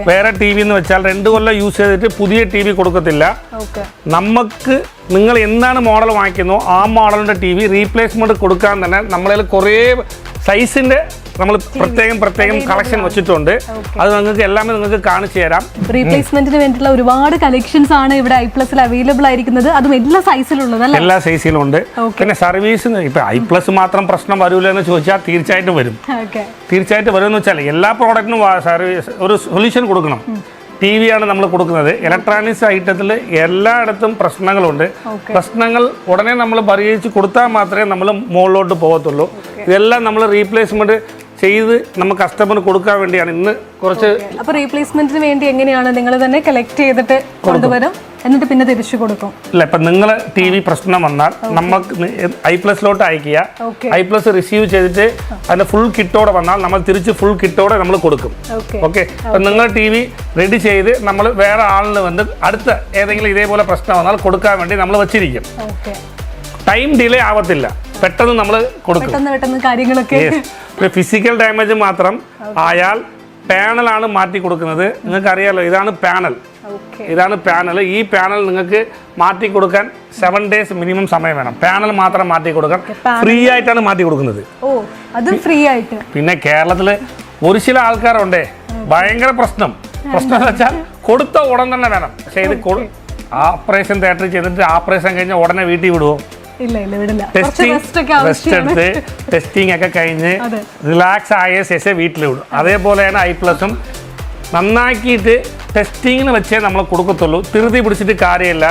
Speaker 2: വേറെ TV എന്ന് വെച്ചാൽ 2 കൊല്ലം യൂസ് ചെയ്തിട്ട് പുതിയ TV കൊടുക്കത്തില്ല. നമുക്ക് നിങ്ങൾ എന്താണ് മോഡൽ വാങ്ങിക്കുന്നോ ആ മോഡലിന്റെ TV റീപ്ലേസ്മെന്റ് കൊടുക്കാൻ തന്നെ നമ്മളതിൽ കുറേ സൈസിന്റെ നമ്മൾ പ്രത്യേകം കളക്ഷൻ വെച്ചിട്ടുണ്ട്. അത് നിങ്ങൾക്ക് എല്ലാമേ നിങ്ങൾക്ക് കാണിച്ചു തരാം.
Speaker 1: റീപ്ലേസ്മെന്റിന് വേണ്ടിയുള്ള ഒരുപാട് കളക്ഷൻസ് ആണ് ഇവിടെ ഐപ്ലസിൽ അവൈലബിൾ ആയിരിക്കുന്നത്. അതും എല്ലാ സൈസിലുള്ളതല്ലേ?
Speaker 2: എല്ലാ സൈസിലും ഉണ്ട്. പിന്നെ സർവീസ് ഇപ്പൊ ഐപ്ലസ് മാത്രം പ്രശ്നം വരൂല എന്ന് ചോദിച്ചാൽ തീർച്ചയായിട്ടും വരും. തീർച്ചയായിട്ടും വരും എന്ന് വെച്ചാൽ എല്ലാ പ്രോഡക്റ്റിനും സർവീസ് ഒരു സൊല്യൂഷൻ കൊടുക്കണം. TV ആണ് നമ്മൾ കൊടുക്കുന്നത്. ഇലക്ട്രോണിക്സ് ഐറ്റത്തിൽ എല്ലായിടത്തും പ്രശ്നങ്ങളുണ്ട്. പ്രശ്നങ്ങൾ ഉടനെ നമ്മൾ പരിഹരിച്ച് കൊടുത്താൽ മാത്രമേ നമ്മൾ മുകളിലോട്ട് പോകത്തുള്ളൂ. ഇതെല്ലാം നമ്മൾ റീപ്ലേസ്മെന്റ് ചെയ്ത് നമ്മൾ കസ്റ്റമറിന് കൊടുക്കാൻ വേണ്ടിയാണ് ഇന്ന് കുറച്ച്.
Speaker 1: അപ്പോൾ റീപ്ലേസ്മെന്റിന് വേണ്ടി എങ്ങനെയാണ് നിങ്ങൾ തന്നെ കളക്ട് ചെയ്തിട്ട് കൊണ്ടുവരും, എന്നിട്ട് പിന്നെ തിരിച്ചു കൊടുക്കും?
Speaker 2: ഇല്ല, ഇപ്പം നിങ്ങൾ TV പ്രശ്നം വന്നാൽ നമുക്ക് ഐപ്ലസിലോട്ട് അയക്കുക. ഐപ്ലസ് റിസീവ് ചെയ്തിട്ട് അതിന്റെ ഫുൾ കിറ്റോടെ വന്നാൽ നമ്മൾ തിരിച്ച് ഫുൾ കിറ്റോടെ നമ്മൾ കൊടുക്കും. ഓക്കെ, അപ്പം നിങ്ങൾ TV റെഡി ചെയ്ത് നമ്മൾ വേറെ ആളിന് വന്ന് അടുത്ത ഏതെങ്കിലും ഇതേപോലെ പ്രശ്നം വന്നാൽ കൊടുക്കാൻ വേണ്ടി നമ്മൾ വെച്ചിരിക്കും. ടൈം ഡിലേ ആവത്തില്ല, പെട്ടെന്ന് നമ്മൾ കൊടുക്കും.
Speaker 1: കാര്യങ്ങളൊക്കെ
Speaker 2: ഫിസിക്കൽ ഡാമേജ് മാത്രം ആയാൽ പാനലാണ് മാറ്റി കൊടുക്കുന്നത്. നിങ്ങൾക്ക് അറിയാലോ, ഇതാണ് പാനൽ. ഈ പാനൽ നിങ്ങൾക്ക് മാറ്റി കൊടുക്കാൻ 7 days മിനിമം സമയം വേണം. പാനൽ മാത്രം മാറ്റി കൊടുക്കാൻ ഫ്രീ ആയിട്ടാണ് മാറ്റി കൊടുക്കുന്നത്. പിന്നെ കേരളത്തില് ഒരു ചില ആൾക്കാരുണ്ടേ ഭയങ്കര പ്രശ്നം എന്ന് വെച്ചാൽ കൊടുത്ത ഉടൻ തന്നെ വേണം. പക്ഷേ ഇത് ഓപ്പറേഷൻ തിയേറ്ററിൽ ചെയ്തിട്ട് ഓപ്പറേഷൻ കഴിഞ്ഞ ഉടനെ വീട്ടിൽ വിടുവോ? ടെസ്റ്റിംഗ് ഒക്കെ കഴിഞ്ഞ് റിലാക്സ് ആയ ശേഷം വീട്ടിൽ വിടും. അതേപോലെയാണ് ഐപ്ലസും. നന്നാക്കിയിട്ട് ടെസ്റ്റിങ്ങിന് വെച്ചേ നമ്മൾ കൊടുക്കത്തുള്ളൂ. ധൃതി പിടിച്ചിട്ട് കാര്യമില്ല.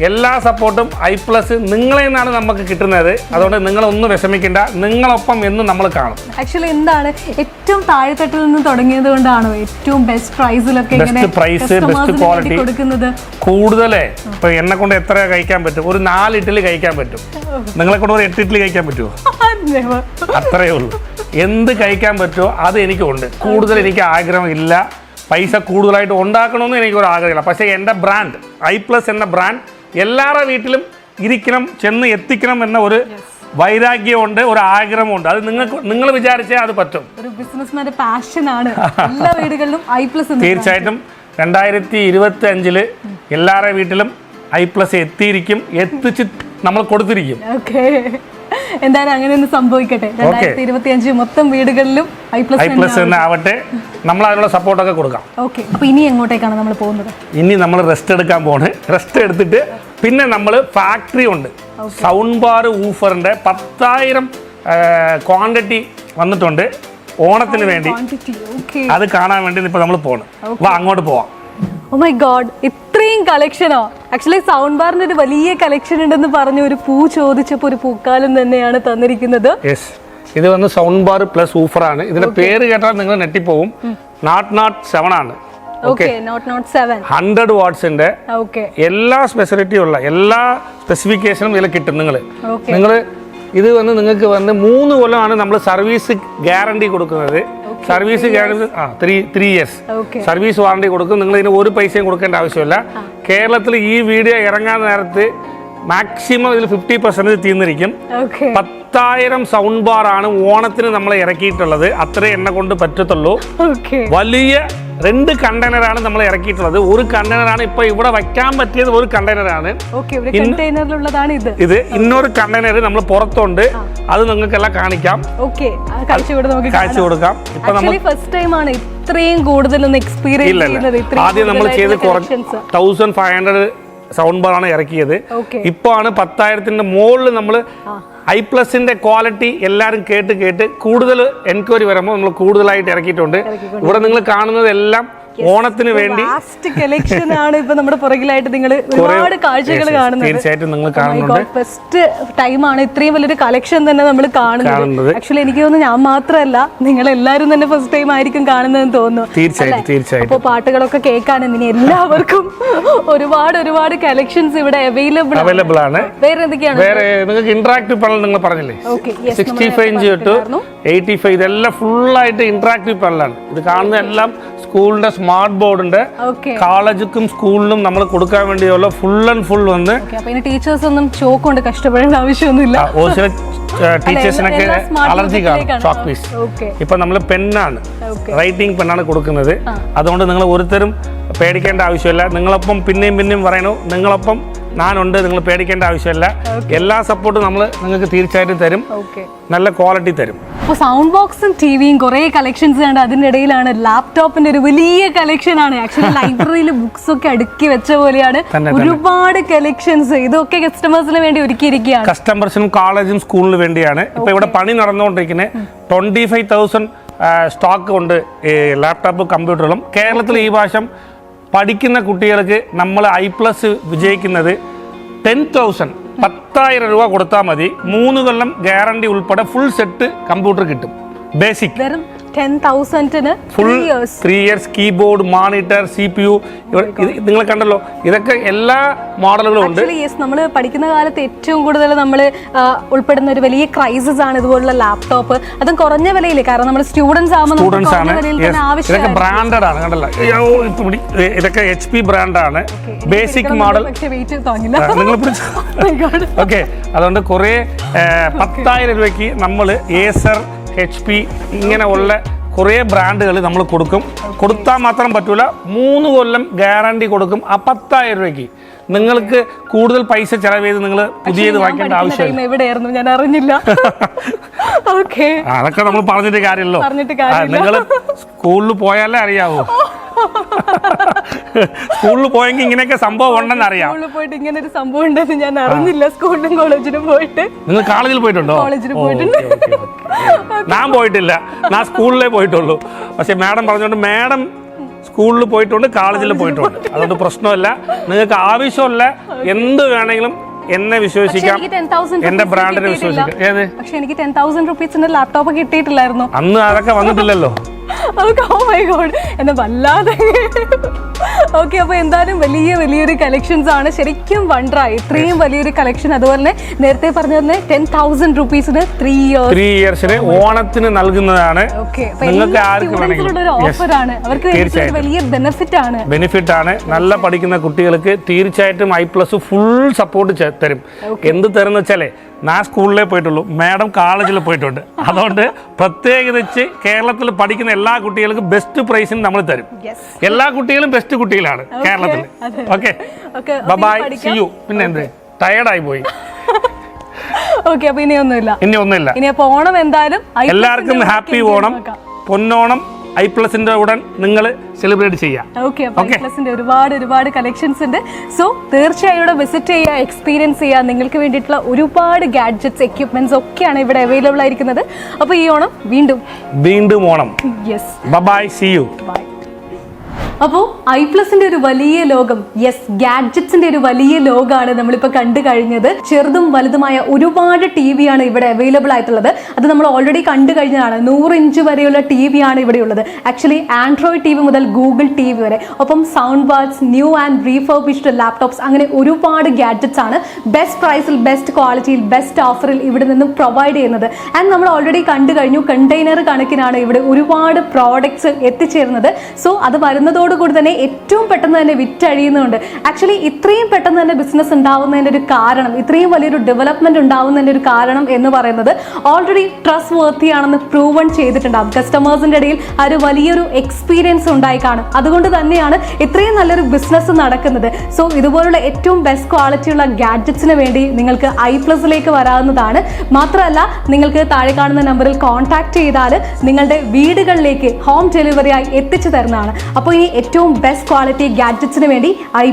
Speaker 2: എല്ലാ സപ്പോർട്ടും ഐപ്ലസ് നിങ്ങളിൽ നിന്നാണ് നമുക്ക് കിട്ടുന്നത്. അതുകൊണ്ട് നിങ്ങളൊന്നും വിഷമിക്കേണ്ട, നിങ്ങളൊപ്പം എന്നും നമ്മൾ കാണും.
Speaker 1: ആക്ച്വലി എന്താണ് ഏറ്റവും താഴെത്തട്ടിൽ നിന്ന് തുടങ്ങിയത് കൊണ്ടാണോ ഏറ്റവും ബെസ്റ്റ് പ്രൈസിലൊക്കെ
Speaker 2: ബെസ്റ്റ് ക്വാളിറ്റി കൊടുക്കുന്നത്? കൂടുതലേ ഇപ്പൊ എന്നെ കൊണ്ട് എത്ര കഴിക്കാൻ പറ്റും? ഒരു 4 ഇഡ്ഡലി കഴിക്കാൻ പറ്റും. നിങ്ങളെ കൊണ്ട് ഒരു 8 ഇഡ്ഡലി കഴിക്കാൻ പറ്റുമോ? അത്രയേ ഉള്ളൂ. എന്ത് കഴിക്കാൻ പറ്റുമോ അത് എനിക്കുണ്ട്. കൂടുതൽ എനിക്ക് ആഗ്രഹമില്ല, പൈസ കൂടുതലായിട്ട് ഉണ്ടാക്കണമെന്ന് എനിക്കൊരു ആഗ്രഹമില്ല. പക്ഷേ എൻ്റെ ബ്രാൻഡ് iPlus എന്ന ബ്രാൻഡ് എല്ലാവരുടെ വീട്ടിലും ഇരിക്കണം, ചെന്ന് എത്തിക്കണം എന്ന ഒരു വൈരാഗ്യമുണ്ട്, ഒരു ആഗ്രഹമുണ്ട്. അത് നിങ്ങൾ വിചാരിച്ചാൽ അത് പറ്റും.
Speaker 1: ഒരു ബിസിനസ്മാന്റെ പാഷനാണ് എല്ലാ വീടുകളിലും iPlus.
Speaker 2: തീർച്ചയായിട്ടും 2025 എല്ലാവരുടെ വീട്ടിലും iPlus എത്തിയിരിക്കും, എത്തിച്ച് നമ്മൾ കൊടുത്തിരിക്കും.
Speaker 1: എന്തായാലും അങ്ങനെ ഒന്ന് സംഭവിക്കട്ടെ. 2025 മൊത്തം വീടുകളിലും
Speaker 2: iPlus തന്നെ ആവട്ടെ. നമ്മൾ അതിനുള്ള സപ്പോർട്ടൊക്കെ കൊടുക്കാം.
Speaker 1: ഓക്കെ, അപ്പോൾ ഇനി എങ്ങോട്ടേക്കാണ് നമ്മൾ പോകുന്നത്?
Speaker 2: ഇനി നമ്മൾ റെസ്റ്റ് എടുക്കാൻ പോണ്. റെസ്റ്റ് എടുത്തിട്ട് പിന്നെ നമ്മൾ ഫാക്ടറി ഉണ്ട്, സൗണ്ട് ബാർ ഊഫറിന്റെ 10,000 ക്വാണ്ടിറ്റി വന്നിട്ടുണ്ട് ഓണത്തിന് വേണ്ടി. അത് കാണാൻ വേണ്ടി ഇപ്പൊ നമ്മൾ പോണ്. വാ അങ്ങോട്ട് പോവാം.
Speaker 1: ഓ മൈ ഗോഡ്, ഇത്രയും കളക്ഷനോ? ആക്ച്വലി സൗണ്ട് ബാറിന്റെ ഒരു വലിയ കളക്ഷൻ ഉണ്ടെന്ന് പറഞ്ഞു. ഒരു പൂ ചോദിച്ചപ്പോൾ ഒരു പൂക്കാലം തന്നെയാണ് തന്നിരിക്കുന്നത്.
Speaker 2: യെസ്, ഇത് വന്ന് സൗണ്ട് ബാർ പ്ലസ് ഊഫറാണ്. ഇതിന്റെ പേര് കേട്ടാൽ നിങ്ങൾ നെട്ടിപ്പോവും. Not 7 ആണ്. 100 വാട്ട്സിന്റെ എല്ലാ സ്പെസിലിറ്റി ഉള്ള എല്ലാ സ്പെസിഫിക്കേഷനും ഇതിൽ കിട്ടും. നിങ്ങൾ ഇത് വന്ന് നിങ്ങൾക്ക് വന്ന് 3 കൊല്ലമാണ് നമ്മൾ സർവീസ് ഗ്യാരണ്ടി കൊടുക്കുന്നത്. Service guarantee 3 years service warranty കൊടുക്കും. നിങ്ങൾ ഇതിന് ഒരു പൈസയും കൊടുക്കേണ്ട ആവശ്യമില്ല. കേരളത്തിൽ ഈ വീഡിയോ ഇറങ്ങാൻ നേരത്ത് മാക്സിമം ഇതിൽ 50% തീർന്നിരിക്കും. 10,000 സൗണ്ട് ബാർ ആണ് ഓണത്തിന് നമ്മൾ ഇറക്കിയിട്ടുള്ളത്. അത്രേ എന്നെ കൊണ്ട് പറ്റത്തുള്ളൂ. വലിയ 2 കണ്ടെയ്നറാണ് നമ്മൾ ഇറക്കിയിട്ടുള്ളത്. ഒരു കണ്ടെയ്നറാണ് ഇപ്പൊ ഇവിടെ വയ്ക്കാൻ പറ്റിയത്. ഒരു കണ്ടെയ്നറാണ് ഇത്. ഇന്നൊരു കണ്ടെയ്നർ നമ്മൾ പുറത്തുണ്ട്, അത് നിങ്ങൾക്കെല്ലാം കാണിക്കാം, കാഴ്ച കൊടുക്കാം. ഇപ്പൊ നമ്മൾ ഫസ്റ്റ് ടൈം ആണ് ഇത്രയും കൂടുതലൊന്നും എക്സ്പീരിയൻസ് ചെയ്യുന്നത്. ആദ്യം നമ്മൾ ചെയ്ത് 1500 സൗണ്ട് ബാർ ആണ് ഇറക്കിയത്. ഇപ്പൊ ആണ് 10,000-ന്റെ മുകളിൽ നമ്മൾ iPlusന്റെ ക്വാളിറ്റി എല്ലാവരും കേട്ട് കൂടുതൽ എൻക്വയറി വരുമ്പോൾ നമ്മൾ കൂടുതലായിട്ട് ഇറക്കിയിട്ടുണ്ട്. ഇവിടെ നിങ്ങൾ കാണുന്നത് എല്ലാം ഓണത്തിന് വേണ്ടി
Speaker 1: കളക്ഷൻ ആണ്. ഇപ്പൊ നമ്മുടെ പുറകിലായിട്ട് നിങ്ങൾ ഒരുപാട് കാഴ്ചകൾ കാണുന്നത്.
Speaker 2: തീർച്ചയായിട്ടും നിങ്ങൾ കാണുന്നുണ്ട്.
Speaker 1: ഫസ്റ്റ് ടൈമാണ് ഇത്രയും വലിയൊരു കളക്ഷൻ തന്നെ നമ്മൾ കാണുന്നത്. ആക്ച്വലി എനിക്ക് തോന്നുന്നു ഞാൻ മാത്രമല്ല, നിങ്ങൾ എല്ലാവരും തന്നെ ഫസ്റ്റ് ടൈം ആയിരിക്കും കാണുന്നതെന്ന് തോന്നുന്നു.
Speaker 2: തീർച്ചയായിട്ടും.
Speaker 1: അപ്പോൾ പാട്ടുകളൊക്കെ കേൾക്കാനും ഇനി എല്ലാവർക്കും ഒരുപാട് കളക്ഷൻസ് ഇവിടെ അവൈലബിൾ ആണ്. വേറെ എന്തൊക്കെയാണ്?
Speaker 2: വേറെ നിങ്ങൾക്ക് ഇന്ററാക്റ്റീവ് പാനൽ നിങ്ങൾ പറഞ്ഞില്ലേ, 65 ഇഞ്ച് തൊട്ട് 85 ഇതെല്ലാം ഫുള്ളായിട്ട് ഇന്ററാക്റ്റീവ് പാനലാണ്. ഇത് കാണുന്ന എല്ലാം സ്കൂളിന്റെ സ്മാർട്ട് ബോർഡിന്റെ കോളേജിലും സ്കൂളിലും നമ്മൾ കൊടുക്കാൻ വേണ്ടിയുള്ള ഫുൾ ആൻഡ് ഫുൾ വന്ന്
Speaker 1: ടീച്ചേഴ്സ് ഒന്നും ചോക്ക് കൊണ്ട് കഷ്ടപ്പെടേണ്ട ആവശ്യമൊന്നുമില്ല.
Speaker 2: ടീച്ചേഴ്സിനൊക്കെ അലർജി കാണും ചോക്ക് പീസ്. ഇപ്പൊ നമ്മൾ പെന്നാണ്, റൈറ്റിംഗ് പെന്നാണ് കൊടുക്കുന്നത്. അതുകൊണ്ട് നിങ്ങൾ ഒരുത്തരും പേടിക്കേണ്ട ആവശ്യമില്ല. നിങ്ങളൊപ്പം പിന്നെയും പറയണു, നിങ്ങളൊപ്പം ഞാനുണ്ട്, നിങ്ങൾ പേടിക്കേണ്ട ആവശ്യമില്ല. എല്ലാ സപ്പോർട്ടും നമ്മൾ നിങ്ങൾക്ക് തീർച്ചയായിട്ടും തരും, നല്ല ക്വാളിറ്റി തരും.
Speaker 1: അപ്പോൾ സൗണ്ട് ബോക്സും ടിവിയും കുറേ കളക്ഷൻസ് കണ്ട് അതിനിടയിലാണ് ലാപ്ടോപ്പിന്റെ ഒരു വലിയ കളക്ഷൻ ആണ്. ആക്ച്വലി ലൈബ്രറിയിൽ ബുക്സ് ഒക്കെ അടുക്കി വെച്ച പോലെയാണ് ഒരുപാട് കളക്ഷൻസ്. ഇതൊക്കെ കസ്റ്റമേഴ്സിന് വേണ്ടി ഒരുക്കിയിരിക്കുകയാണ്.
Speaker 2: കസ്റ്റമേഴ്സിനും കോളേജും സ്കൂളിനും വേണ്ടിയാണ്. ഇപ്പൊ ഇവിടെ പണി നടന്നുകൊണ്ടിരിക്കുന്നത് 25,000 സ്റ്റോക്ക് ഉണ്ട് ലാപ്ടോപ്പ് കമ്പ്യൂട്ടറുകളും. കേരളത്തിൽ ഈ വർഷം പഠിക്കുന്ന കുട്ടികൾക്ക് നമ്മൾ iPlus വിജയിക്കുന്നത് 10,000 രൂപ കൊടുത്താൽ മതി. 3 കൊല്ലം ഗ്യാരണ്ടി ഉൾപ്പെടെ ഫുൾ സെറ്റ് കമ്പ്യൂട്ടർ കിട്ടും. ബേസിക്
Speaker 1: 10,000-ന്
Speaker 2: full 3 years keyboard, monitor, CPU നിങ്ങൾ കണ്ടല്ലോ. ഇതൊക്കെ എല്ലാ മോഡലുകളും ഉണ്ട്.
Speaker 1: നമ്മൾ പഠിക്കുന്ന കാലത്ത് ഏറ്റവും കൂടുതൽ നമ്മൾ ഉൾപ്പെടുന്ന ഒരു വലിയ ക്രൈസിസ് ആണ് ഇതുപോലുള്ള ലാപ്ടോപ്പ്. അതും കുറഞ്ഞ വിലയിൽ, കാരണം നമ്മൾ സ്റ്റുഡൻസ് ആവുമ്പോൾ
Speaker 2: ഇതൊക്കെ ബ്രാൻഡഡ് ആണ്. കണ്ടല്ലോ, ഇതൊക്കെ HP ബ്രാൻഡാണ്. Basic model okay. അതുകൊണ്ട് കുറെ 10,000 രൂപയ്ക്ക് നമ്മൾ ഏസർ, HP ഇങ്ങനെ ഉള്ള കുറേ ബ്രാൻഡുകൾ നമ്മൾ കൊടുത്താൽ മാത്രം പറ്റൂല. 3 കൊല്ലം ഗ്യാരണ്ടി കൊടുക്കും. ആ 10,000 രൂപയ്ക്ക് നിങ്ങൾക്ക് കൂടുതൽ പൈസ ചെലവ് ചെയ്ത് നിങ്ങൾ പുതിയത് വാങ്ങിക്കേണ്ട ആവശ്യമില്ല.
Speaker 1: എവിടെയായിരുന്നു ഞാൻ അറിഞ്ഞില്ല.
Speaker 2: അതൊക്കെ നമ്മൾ പറഞ്ഞിട്ട് കാര്യമല്ലോ. നിങ്ങൾ സ്കൂളിൽ പോയാലേ അറിയാവൂ. സ്കൂളിൽ പോയെങ്കിൽ ഇങ്ങനെയൊക്കെ സംഭവം ഉണ്ടെന്ന് അറിയാം.
Speaker 1: സ്കൂളിൽ പോയിട്ട് ഇങ്ങനെ ഒരു സംഭവം ഉണ്ടെന്ന് ഞാൻ അറിഞ്ഞില്ല. സ്കൂളിലും കോളേജിലും പോയിട്ട്.
Speaker 2: നിങ്ങൾ കോളേജിൽ പോയിട്ടുണ്ടോ?
Speaker 1: കോളേജിൽ പോയിട്ടുണ്ട്.
Speaker 2: ഞാൻ പോയിട്ടില്ല, ഞാൻ സ്കൂളിലേ പോയിട്ടുള്ളൂ. പക്ഷെ മാഡം പറഞ്ഞുകൊണ്ട് മാഡം സ്കൂളിൽ പോയിട്ടുണ്ട്, കോളേജിൽ പോയിട്ടുണ്ട്. അതുകൊണ്ട് പ്രശ്നമില്ല. നിങ്ങൾക്ക് ആവശ്യമുള്ള എന്ത് വേണമെങ്കിലും എന്നെ വിശ്വസിക്കാം, എന്റെ ബ്രാൻഡിനെ വിശ്വസിക്കാം.
Speaker 1: പക്ഷെ എനിക്ക് 10,000 റുപ്പീസിന്റെ ലാപ്ടോപ്പ് കിട്ടിയിട്ടില്ലായിരുന്നു
Speaker 2: അന്ന്. അതൊക്കെ വന്നിട്ടില്ലല്ലോ.
Speaker 1: ഓ മൈ ഗോഡ്, എന്നാ വല്ലാതെ. ഓക്കെ, അപ്പോൾ എന്തായാലും വലിയൊരു കളക്ഷൻസ് ആണ്. ശരിക്കും വണ്ടറായി ഇത്രയും വലിയൊരു കളക്ഷൻ. അതുപോലെ തന്നെ നേരത്തെ പറഞ്ഞ 10,000 rupees 3 years
Speaker 2: ഓണത്തിന് നൽകുന്നതാണ്. നിങ്ങൾക്ക് ആർക്ക്
Speaker 1: ഒരു ഓഫറാണ്, അവർക്ക് വലിയ ബെനിഫിറ്റ് ആണ്.
Speaker 2: നല്ല പഠിക്കുന്ന കുട്ടികൾക്ക് തീർച്ചയായിട്ടും I+ ഫുൾ സപ്പോർട്ട് തരും. എന്ത് തരുന്ന വെച്ചാലേ, ഞാൻ സ്കൂളിലേ പോയിട്ടുള്ളൂ, മാഡം കോളേജിൽ പോയിട്ടുണ്ട്. അതുകൊണ്ട് പ്രത്യേകിച്ച് കേരളത്തിൽ പഠിക്കുന്ന എല്ലാ കുട്ടികൾക്കും ബെസ്റ്റ് പ്രൈസിന് നമ്മൾ തരും. എല്ലാ കുട്ടികളും ബെസ്റ്റ് കുട്ടികളാണ് കേരളത്തിൽ. Okay, bye, see you. പിന്നെ എന്ത് ടയർഡായി പോയി.
Speaker 1: ഓക്കെ, അപ്പൊ ഇനി ഒന്നുമില്ല. ഇനി അപ്പൊ ഓണം എന്തായാലും
Speaker 2: എല്ലാവർക്കും ഹാപ്പി ഓണം, പൊന്നോണം. I+ന്റെ ഉടൻ നിങ്ങൾ സെലിബ്രേറ്റ് ചെയ്യാം.
Speaker 1: I+ന്റെ ഒരുപാട് കളക്ഷൻസ് ഉണ്ട്. സോ തീർച്ചയായും ഇവിടെ വിസിറ്റ് ചെയ്യുക, എക്സ്പീരിയൻസ് ചെയ്യുക. നിങ്ങൾക്ക് വേണ്ടിയിട്ടുള്ള ഒരുപാട് ഗാഡ്ജറ്റ്സ്, എക്യുപ്മെന്റ്സ് ഒക്കെയാണ് ഇവിടെ അവൈലബിൾ ആയിരിക്കുന്നത്. അപ്പോൾ ഈ ഓണം വീണ്ടും Onam. Yes,
Speaker 2: bye, see you.
Speaker 1: അപ്പോൾ I+ന്റെ ഒരു വലിയ ലോകം, ഗാഡ്ജറ്റ്സിന്റെ ഒരു വലിയ ലോകമാണ് നമ്മളിപ്പോൾ കണ്ടു കഴിഞ്ഞത്. ചെറുതും വലുതുമായ ഒരുപാട് TV ആണ് ഇവിടെ അവൈലബിൾ ആയിട്ടുള്ളത്. അത് നമ്മൾ ഓൾറെഡി കണ്ടു കഴിഞ്ഞതാണ്. 100 ഇഞ്ച് വരെയുള്ള TV ആണ് ഇവിടെ ഉള്ളത്. ആക്ച്വലി ആൻഡ്രോയിഡ് TV മുതൽ ഗൂഗിൾ TV വരെ, ഒപ്പം sound bars, new and refurbished laptops, അങ്ങനെ ഒരുപാട് ഗാഡ്ജറ്റ്സ് ആണ് ബെസ്റ്റ് പ്രൈസിൽ, ബെസ്റ്റ് ക്വാളിറ്റിയിൽ, ബെസ്റ്റ് ഓഫറിൽ ഇവിടെ നിന്നും പ്രൊവൈഡ് ചെയ്യുന്നത്. ആൻഡ് നമ്മൾ ഓൾറെഡി കണ്ടു കഴിഞ്ഞു, കണ്ടെയ്നർ കണക്കിനാണ് ഇവിടെ ഒരുപാട് പ്രോഡക്ട്സ് എത്തിച്ചേരുന്നത്. സോ അത് വരുന്നതോടുകൂടി തന്നെ ഏറ്റവും പെട്ടെന്ന് തന്നെ വിറ്റഴിയുന്നുണ്ട്. ആക്ച്വലി ഇത്രയും പെട്ടെന്ന് തന്നെ ബിസിനസ് ഉണ്ടാവുന്നതിൻ്റെ ഒരു കാരണം, ഇത്രയും വലിയൊരു ഡെവലപ്മെന്റ് ഉണ്ടാവുന്നതിൻ്റെ ഒരു കാരണം എന്ന് പറയുന്നത് ഓൾറെഡി ട്രസ്റ്റ് വർത്തി ആണെന്ന് പ്രൂവൺ ചെയ്തിട്ടുണ്ടാകും. കസ്റ്റമേഴ്സിൻ്റെ ഇടയിൽ ആ ഒരു വലിയൊരു എക്സ്പീരിയൻസ് ഉണ്ടായി കാണും. അതുകൊണ്ട് തന്നെയാണ് ഇത്രയും നല്ലൊരു ബിസിനസ് നടക്കുന്നത്. സോ ഇതുപോലുള്ള ഏറ്റവും ബെസ്റ്റ് ക്വാളിറ്റിയുള്ള ഗാഡ്ജറ്റ്സിന് വേണ്ടി നിങ്ങൾക്ക് I+ലേക്ക് വരാവുന്നതാണ്. മാത്രമല്ല, നിങ്ങൾക്ക് താഴെ കാണുന്ന നമ്പറിൽ കോൺടാക്ട് ചെയ്താൽ നിങ്ങളുടെ വീടുകളിലേക്ക് ഹോം ഡെലിവറി ആയി എത്തിച്ചു തരുന്നതാണ്. അപ്പോൾ ഇനി ഏറ്റവും ബെസ്റ്റ് ക്വാളിറ്റി ഗാഡ്ജറ്റ്സിന് വേണ്ടി I+.